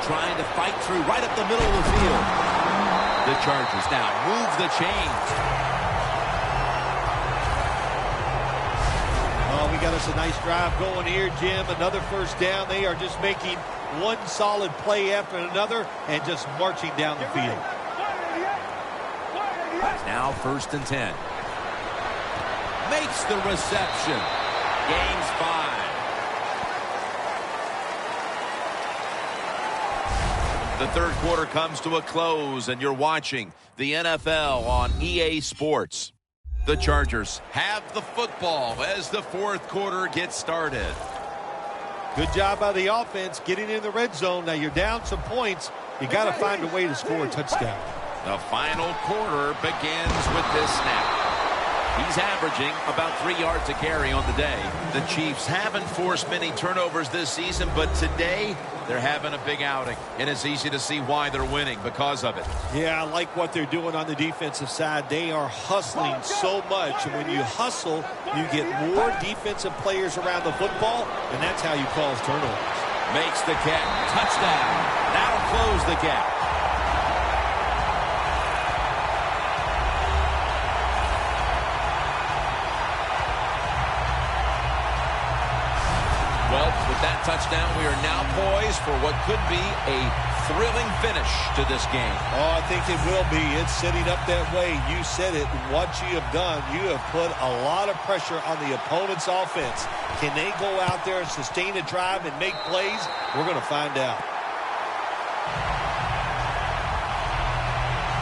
Trying to fight through right up the middle of the field. The Chargers now move the chains.
Oh, we got us a nice drive going here, Jim. Another first down. They are just making one solid play after another and just marching down the field.
Now 1st and 10. Makes the reception. Gains 5. The third quarter comes to a close, and you're watching the NFL on EA Sports. The Chargers have the football as the fourth quarter gets started.
Good job by the offense getting in the red zone. Now you're down some points. You got to find a way to score a touchdown.
The final quarter begins with this snap. He's averaging about 3 yards a carry on the day.
The Chiefs haven't forced many turnovers this season, but today they're having a big outing, and it's easy to see why they're winning because of it.
Yeah, I like what they're doing on the defensive side. They are hustling so much, and when you hustle, you get more defensive players around the football, and that's how you cause turnovers.
Makes the catch. Touchdown. That'll close the gap.
Well, with that touchdown, we are now poised for what could be a thrilling finish to this game.
Oh, I think it will be. It's setting up that way. You said it. What you have done, you have put a lot of pressure on the opponent's offense. Can they go out there and sustain a drive and make plays? We're going to find out.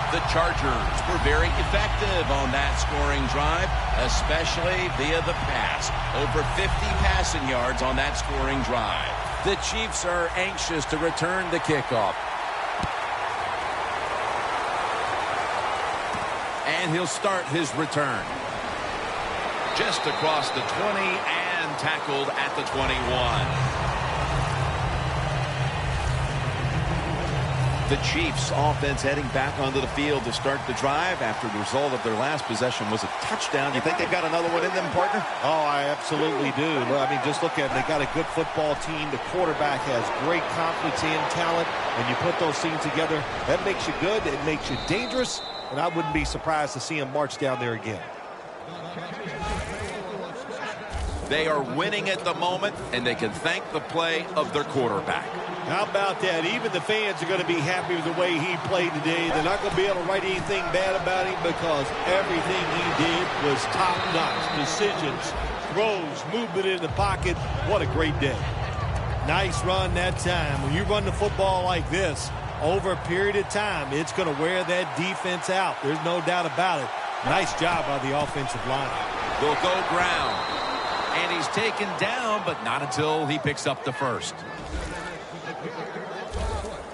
The Chargers were very effective on that scoring drive, especially via the pass. Over 50 passing yards on that scoring drive. The Chiefs are anxious to return the kickoff. And he'll start his return. Just across the 20 and tackled at the 21. The Chiefs offense heading back onto the field to start the drive after the result of their last possession was a touchdown. You think they've got another one in them, partner?
Oh, I absolutely do. I mean, just look at them. They got a good football team. The quarterback has great confidence and talent. And you put those things together, that makes you good. It makes you dangerous. And I wouldn't be surprised to see them march down there again.
They are winning at the moment, and they can thank the play of their quarterback.
How about that? Even the fans are going to be happy with the way he played today. They're not going to be able to write anything bad about him because everything he did was top-notch. Decisions, throws, movement in the pocket. What a great day. Nice run that time. When you run the football like this, over a period of time, it's going to wear that defense out. There's no doubt about it. Nice job by the offensive line.
They'll go ground. And he's taken down, but not until he picks up the first.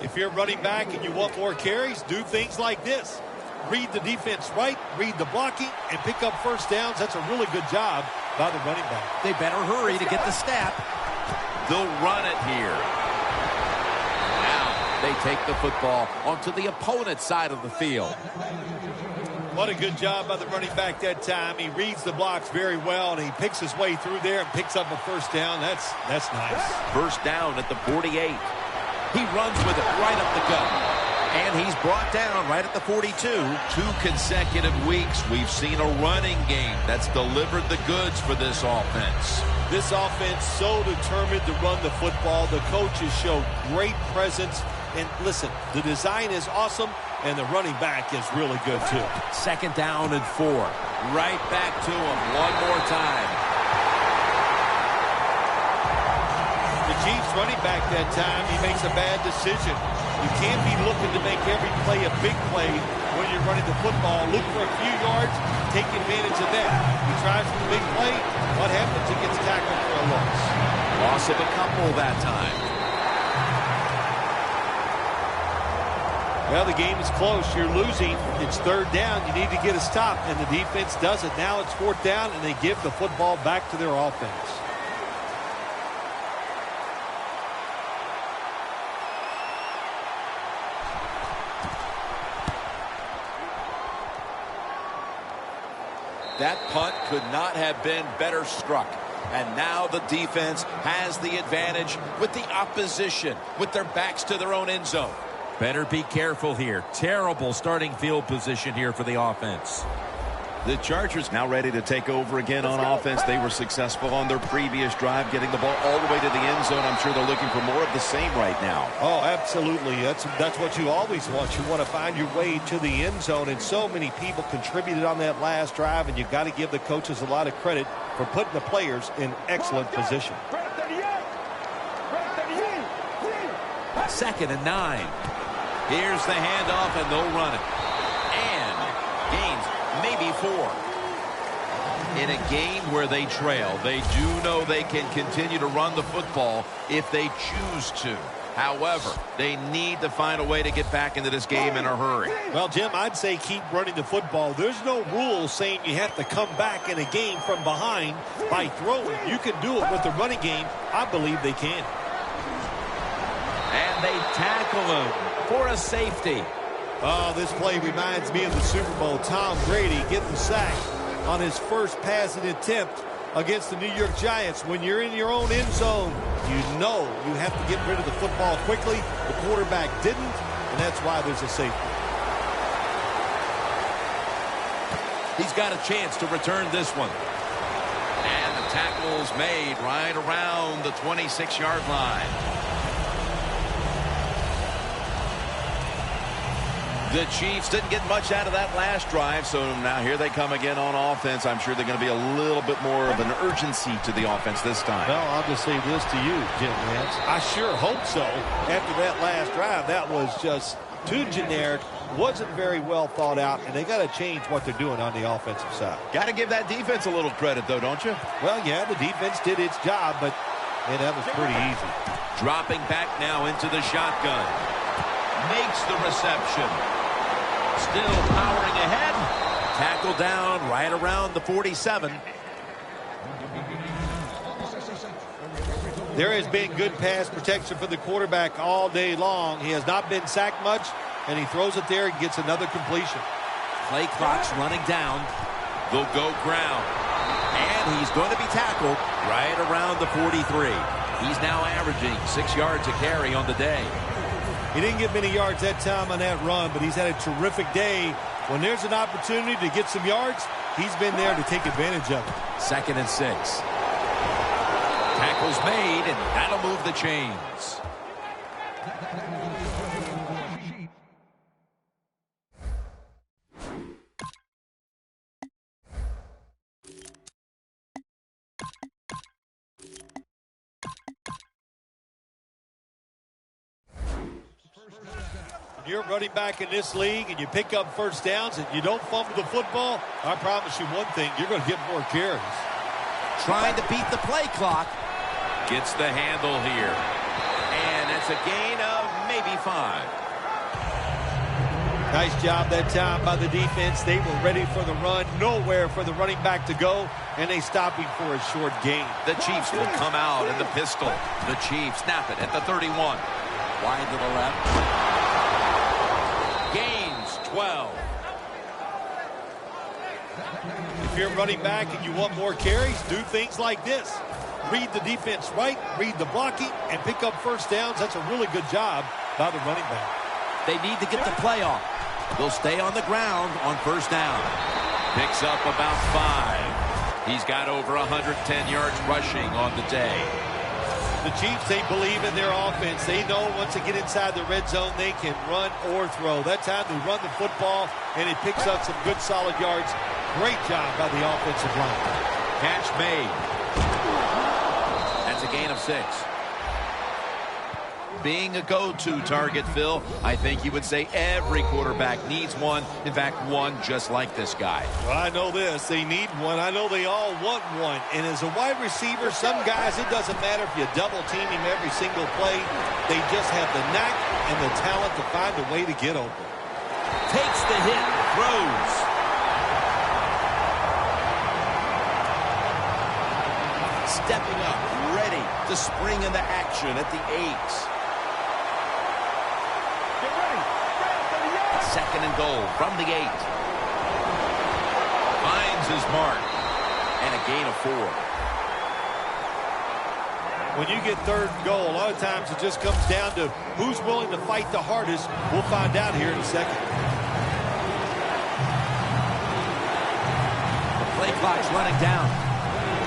If you're running back and you want more carries, do things like this. Read the defense right, read the blocking, and pick up first downs. That's a really good job by the running back.
They better hurry to get the snap. They'll run it here. Now they take the football onto the opponent's side of the field.
What a good job by the running back that time. He reads the blocks very well, and he picks his way through there and picks up a first down. That's nice.
First down at the 48. He runs with it right up the gut. And he's brought down right at the 42. 2 consecutive weeks, we've seen a running game that's delivered the goods for this offense.
This offense so determined to run the football. The coaches show great presence. And listen, the design is awesome, and the running back is really good too.
Second down and 4. Right back to him one more time.
The Chiefs running back that time, he makes a bad decision. You can't be looking to make every play a big play when you're running the football. Look for a few yards, take advantage of that. He tries for the big play. What happens? He gets tackled for a loss.
Loss of a couple that time.
Well, the game is close. You're losing. It's third down. You need to get a stop, and the defense does it. Now it's fourth down, and they give the football back to their offense.
That punt could not have been better struck. And now the defense has the advantage with the opposition, with their backs to their own end zone. Better be careful here. Terrible starting field position here for the offense. The Chargers now ready to take over again on offense. They were successful on their previous drive, getting the ball all the way to the end zone. I'm sure they're looking for more of the same right now.
Oh, absolutely. That's what you always want. You want to find your way to the end zone, and so many people contributed on that last drive, and you've got to give the coaches a lot of credit for putting the players in excellent position.
2nd and 9. Here's the handoff, and they'll run it. And gains maybe 4. In a game where they trail, they do know they can continue to run the football if they choose to.
However, they need to find a way to get back into this game in a hurry.
Well, Jim, I'd say keep running the football. There's no rule saying you have to come back in a game from behind by throwing. You can do it with the running game. I believe they can.
And they tackle him for a safety.
Oh, this play reminds me of the Super Bowl. Tom Brady getting sacked on his first passing attempt against the New York Giants. When you're in your own end zone, you know you have to get rid of the football quickly. The quarterback didn't, and that's why there's a safety.
He's got a chance to return this one.
And the tackle's made right around the 26-yard line.
The Chiefs didn't get much out of that last drive, so now here they come again on offense. I'm sure they're going to be a little bit more of an urgency to the offense this time.
Well, I'll just say this to you, Jim Nance. I sure hope so. After that last drive, that was just too generic, wasn't very well thought out, and they got to change what they're doing on the offensive side.
Got to give that defense a little credit, though, don't you?
Well, yeah, the defense did its job, but man, that was pretty easy.
Dropping back now into the shotgun. Makes the reception. Still powering ahead. Tackle down right around the 47.
There has been good pass protection for the quarterback all day long. He has not been sacked much, and he throws it there and gets another completion.
Play clock's running down. They'll go ground. And he's going to be tackled right around the 43. He's now averaging 6 yards a carry on the day.
He didn't get many yards that time on that run, but he's had a terrific day. When there's an opportunity to get some yards, he's been there to take advantage of it.
2nd and 6. Tackle's made, and that'll move the chains.
You're running back in this league and you pick up first downs and you don't fumble the football, I promise you one thing, you're going to get more carries.
Trying to beat the play clock. Gets the handle here. And that's a gain of maybe 5.
Nice job that time by the defense. They were ready for the run. Nowhere for the running back to go, and they stop him for a short gain.
The Chiefs will come out in the pistol. The Chiefs snap it at the 31.
Wide to the left.
Gains 12.
If you're running back and you want more carries, do things like this. Read the defense right, read the blocking, and pick up first downs. That's a really good job by the running back.
They need to get the play off. They'll stay on the ground on first down.
Picks up about 5. He's got over 110 yards rushing on the day.
The Chiefs, they believe in their offense. They know once they get inside the red zone, they can run or throw. That time they run the football, and it picks up some good solid yards. Great job by the offensive line.
Catch made. That's a gain of 6.
Being a go-to target, Phil, I think you would say every quarterback needs one. In fact, one just like this guy.
Well, I know this. They need one. I know they all want one. And as a wide receiver, some guys, it doesn't matter if you double team him every single play. They just have the knack and the talent to find a way to get open.
Takes the hit. Throws. Stepping up. Ready to spring into action at the 8. 2nd and goal from the 8. Finds his mark. And a gain of 4.
When you get 3rd and goal, a lot of times it just comes down to who's willing to fight the hardest. We'll find out here in a second.
The play clock's running down.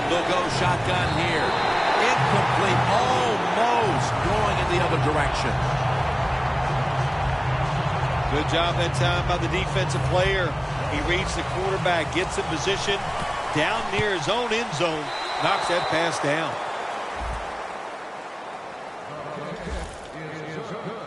They'll go shotgun here. Incomplete. Almost going in the other direction.
Good job that time by the defensive player. He reads the quarterback, gets in position down near his own end zone, knocks that pass down.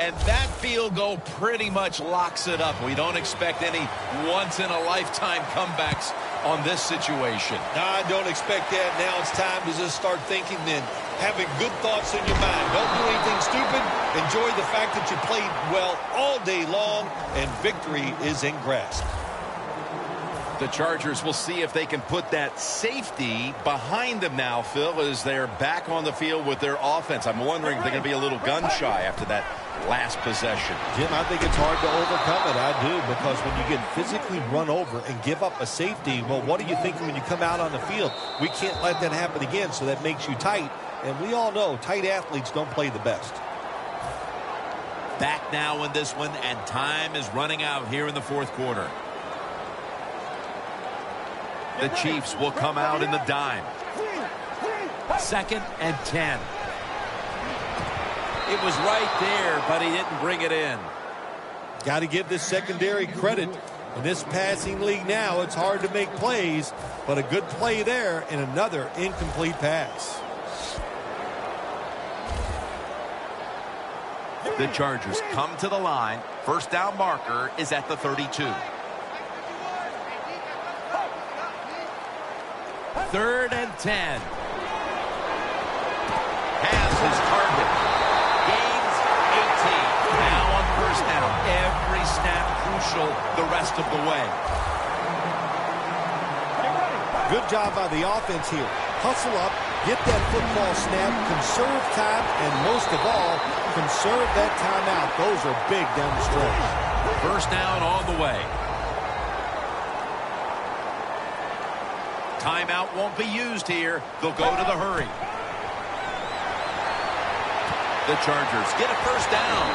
And that field goal pretty much locks it up. We don't expect any once-in-a-lifetime comebacks on this situation.
No, I don't expect that. Now it's time to just start thinking then. Having good thoughts in your mind. Don't do anything stupid. Enjoy the fact that you played well all day long, and victory is in grasp.
The Chargers will see if they can put that safety behind them now, Phil, as they're back on the field with their offense. I'm wondering if they're going to be a little gun-shy after that last possession.
Jim, I think it's hard to overcome it. I do, because when you get physically run over and give up a safety, well, what are you thinking when you come out on the field? We can't let that happen again, so that makes you tight. And we all know tight athletes don't play the best.
Back now in this one, and time is running out here in the fourth quarter. The Chiefs will come out in the dime. 2nd and 10. It was right there, but he didn't bring it in.
Got to give this secondary credit. In this passing league now, it's hard to make plays, but a good play there and another incomplete pass.
The Chargers come to the line. First down marker is at the 32. 3rd and 10. Has his target. Gains 18. Now on first down. Every snap crucial the rest of the way.
Good job by the offense here. Hustle up, get that football snap, conserve time, and most of all, conserve that timeout. Those are big down the stretch.
First down on the way. Timeout won't be used here. They'll go to the hurry. The Chargers get a first down.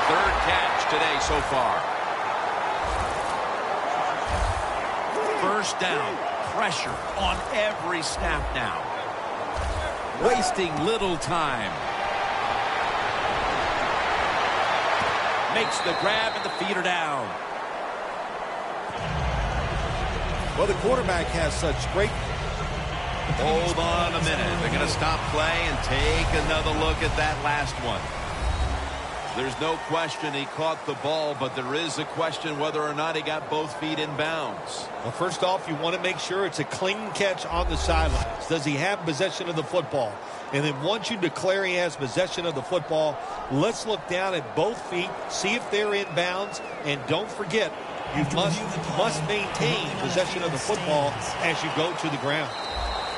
3rd catch today so far. First down. Pressure on every snap now. Wasting little time. Makes the grab and the feet are down.
Well, the quarterback has such great...
Hold on a minute. They're going to stop play and take another look at that last one. There's no question he caught the ball, but there is a question whether or not he got both feet in bounds.
Well, first off, you want to make sure it's a clean catch on the sidelines. Does he have possession of the football? And then once you declare he has possession of the football, let's look down at both feet, see if they're in bounds, and don't forget, you must maintain possession of the football as you go to the ground.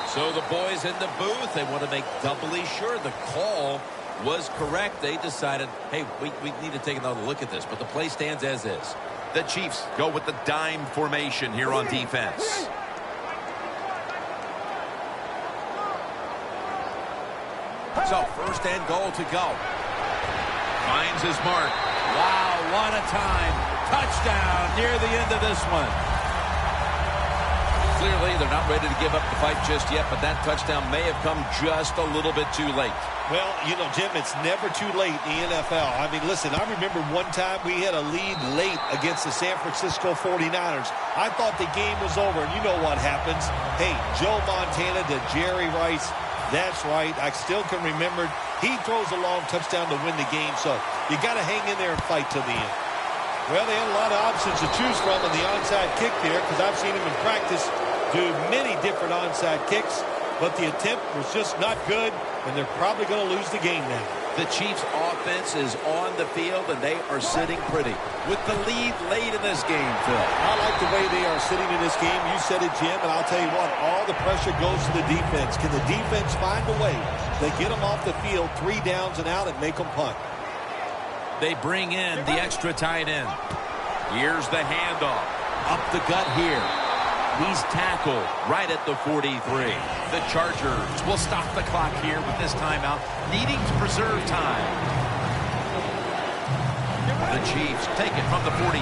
So the boys in the booth, they want to make doubly sure the call was correct. They decided, hey, we need to take another look at this, but the play stands as is. The Chiefs go with the dime formation here on defense. So first and goal to go. Finds his mark. Wow, what a time. Touchdown near the end of this one. Clearly, they're not ready to give up the fight just yet, but that touchdown may have come just a little bit too late.
Well, you know, Jim, it's never too late in the NFL. I mean, listen, I remember one time we had a lead late against the San Francisco 49ers. I thought the game was over, and you know what happens. Hey, Joe Montana to Jerry Rice. That's right. I still can remember. He throws a long touchdown to win the game, so you got to hang in there and fight till the end. Well, they had a lot of options to choose from on the onside kick there, because I've seen him in practice do many different onside kicks, but the attempt was just not good, and they're probably going to lose the game now.
The Chiefs' offense is on the field, and they are sitting pretty with the lead late in this game, Phil.
I like the way they are sitting in this game. You said it, Jim, and I'll tell you what, all the pressure goes to the defense. Can the defense find a way? They get them off the field, 3 downs and out, and make them punt.
They bring in the extra tight end. Here's the handoff. Up the gut here. He's tackled right at the 43. The Chargers will stop the clock here with this timeout, needing to preserve time. The Chiefs take it from the 43.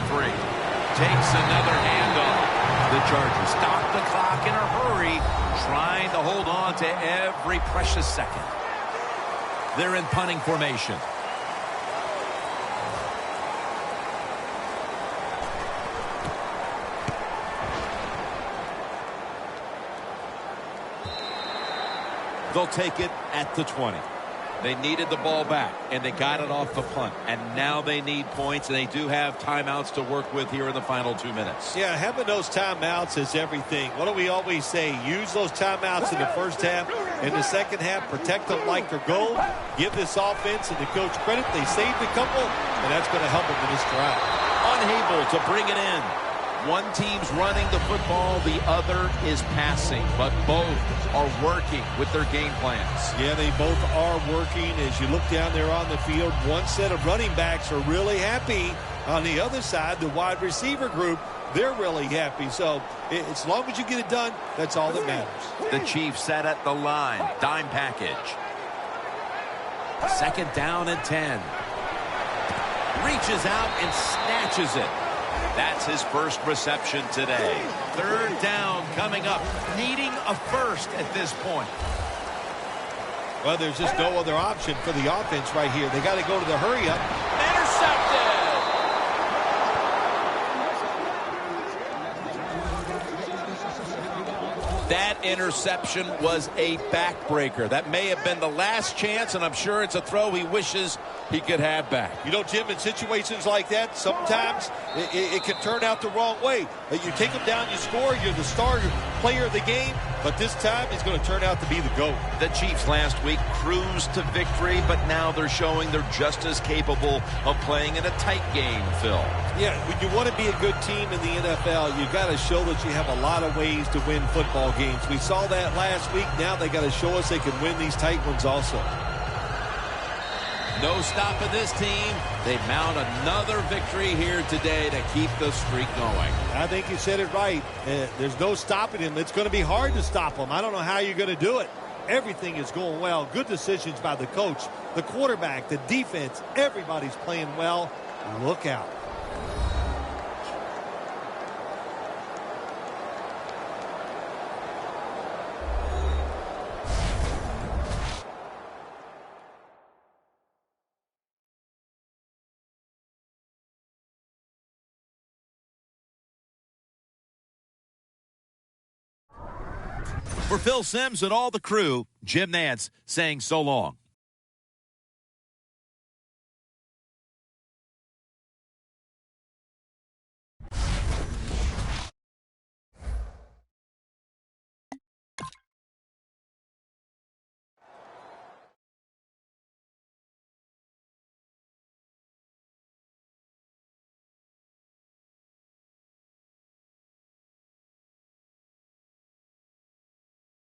Takes another handoff. The Chargers stop the clock in a hurry, trying to hold on to every precious second. They're in punting formation. They'll take it at the 20. They needed the ball back, and they got it off the punt. And now they need points, and they do have timeouts to work with here in the final 2 minutes.
Yeah, having those timeouts is everything. What do we always say? Use those timeouts in the first half. In the second half, protect them like they're gold. Give this offense and the coach credit. They saved a couple, and that's going to help them in this drive.
Unable to bring it in. One team's running the football, the other is passing, but both are working with their game plans.
Yeah, they both are working. As you look down there on the field, one set of running backs are really happy. On the other side, the wide receiver group, they're really happy. So as long as you get it done, that's all that matters.
The Chiefs set at the line. Dime package. 2nd down and 10. Reaches out and snatches it. That's his first reception today. 3rd down coming up. Needing a first at this point.
Well, there's just no other option for the offense right here. They got to go to the hurry up.
Intercepted.
That interception was a backbreaker. That may have been the last chance, and I'm sure it's a throw he wishes he could have back.
You know, Jim, in situations like that, sometimes it can turn out the wrong way. You take them down, you score, you're the star player of the game, but this time it's going to turn out to be the GOAT.
The Chiefs last week cruised to victory, but now they're showing they're just as capable of playing in a tight game, Phil.
Yeah, when you want to be a good team in the NFL, you've got to show that you have a lot of ways to win football games. We saw that last week. Now they got to show us they can win these tight ones also.
No stopping this team. They mount another victory here today to keep the streak going.
I think you said it right. There's no stopping him. It's going to be hard to stop him. I don't know how you're going to do it. Everything is going well. Good decisions by the coach, the quarterback, the defense. Everybody's playing well. Look out.
For Phil Simms and all the crew, Jim Nantz saying so long.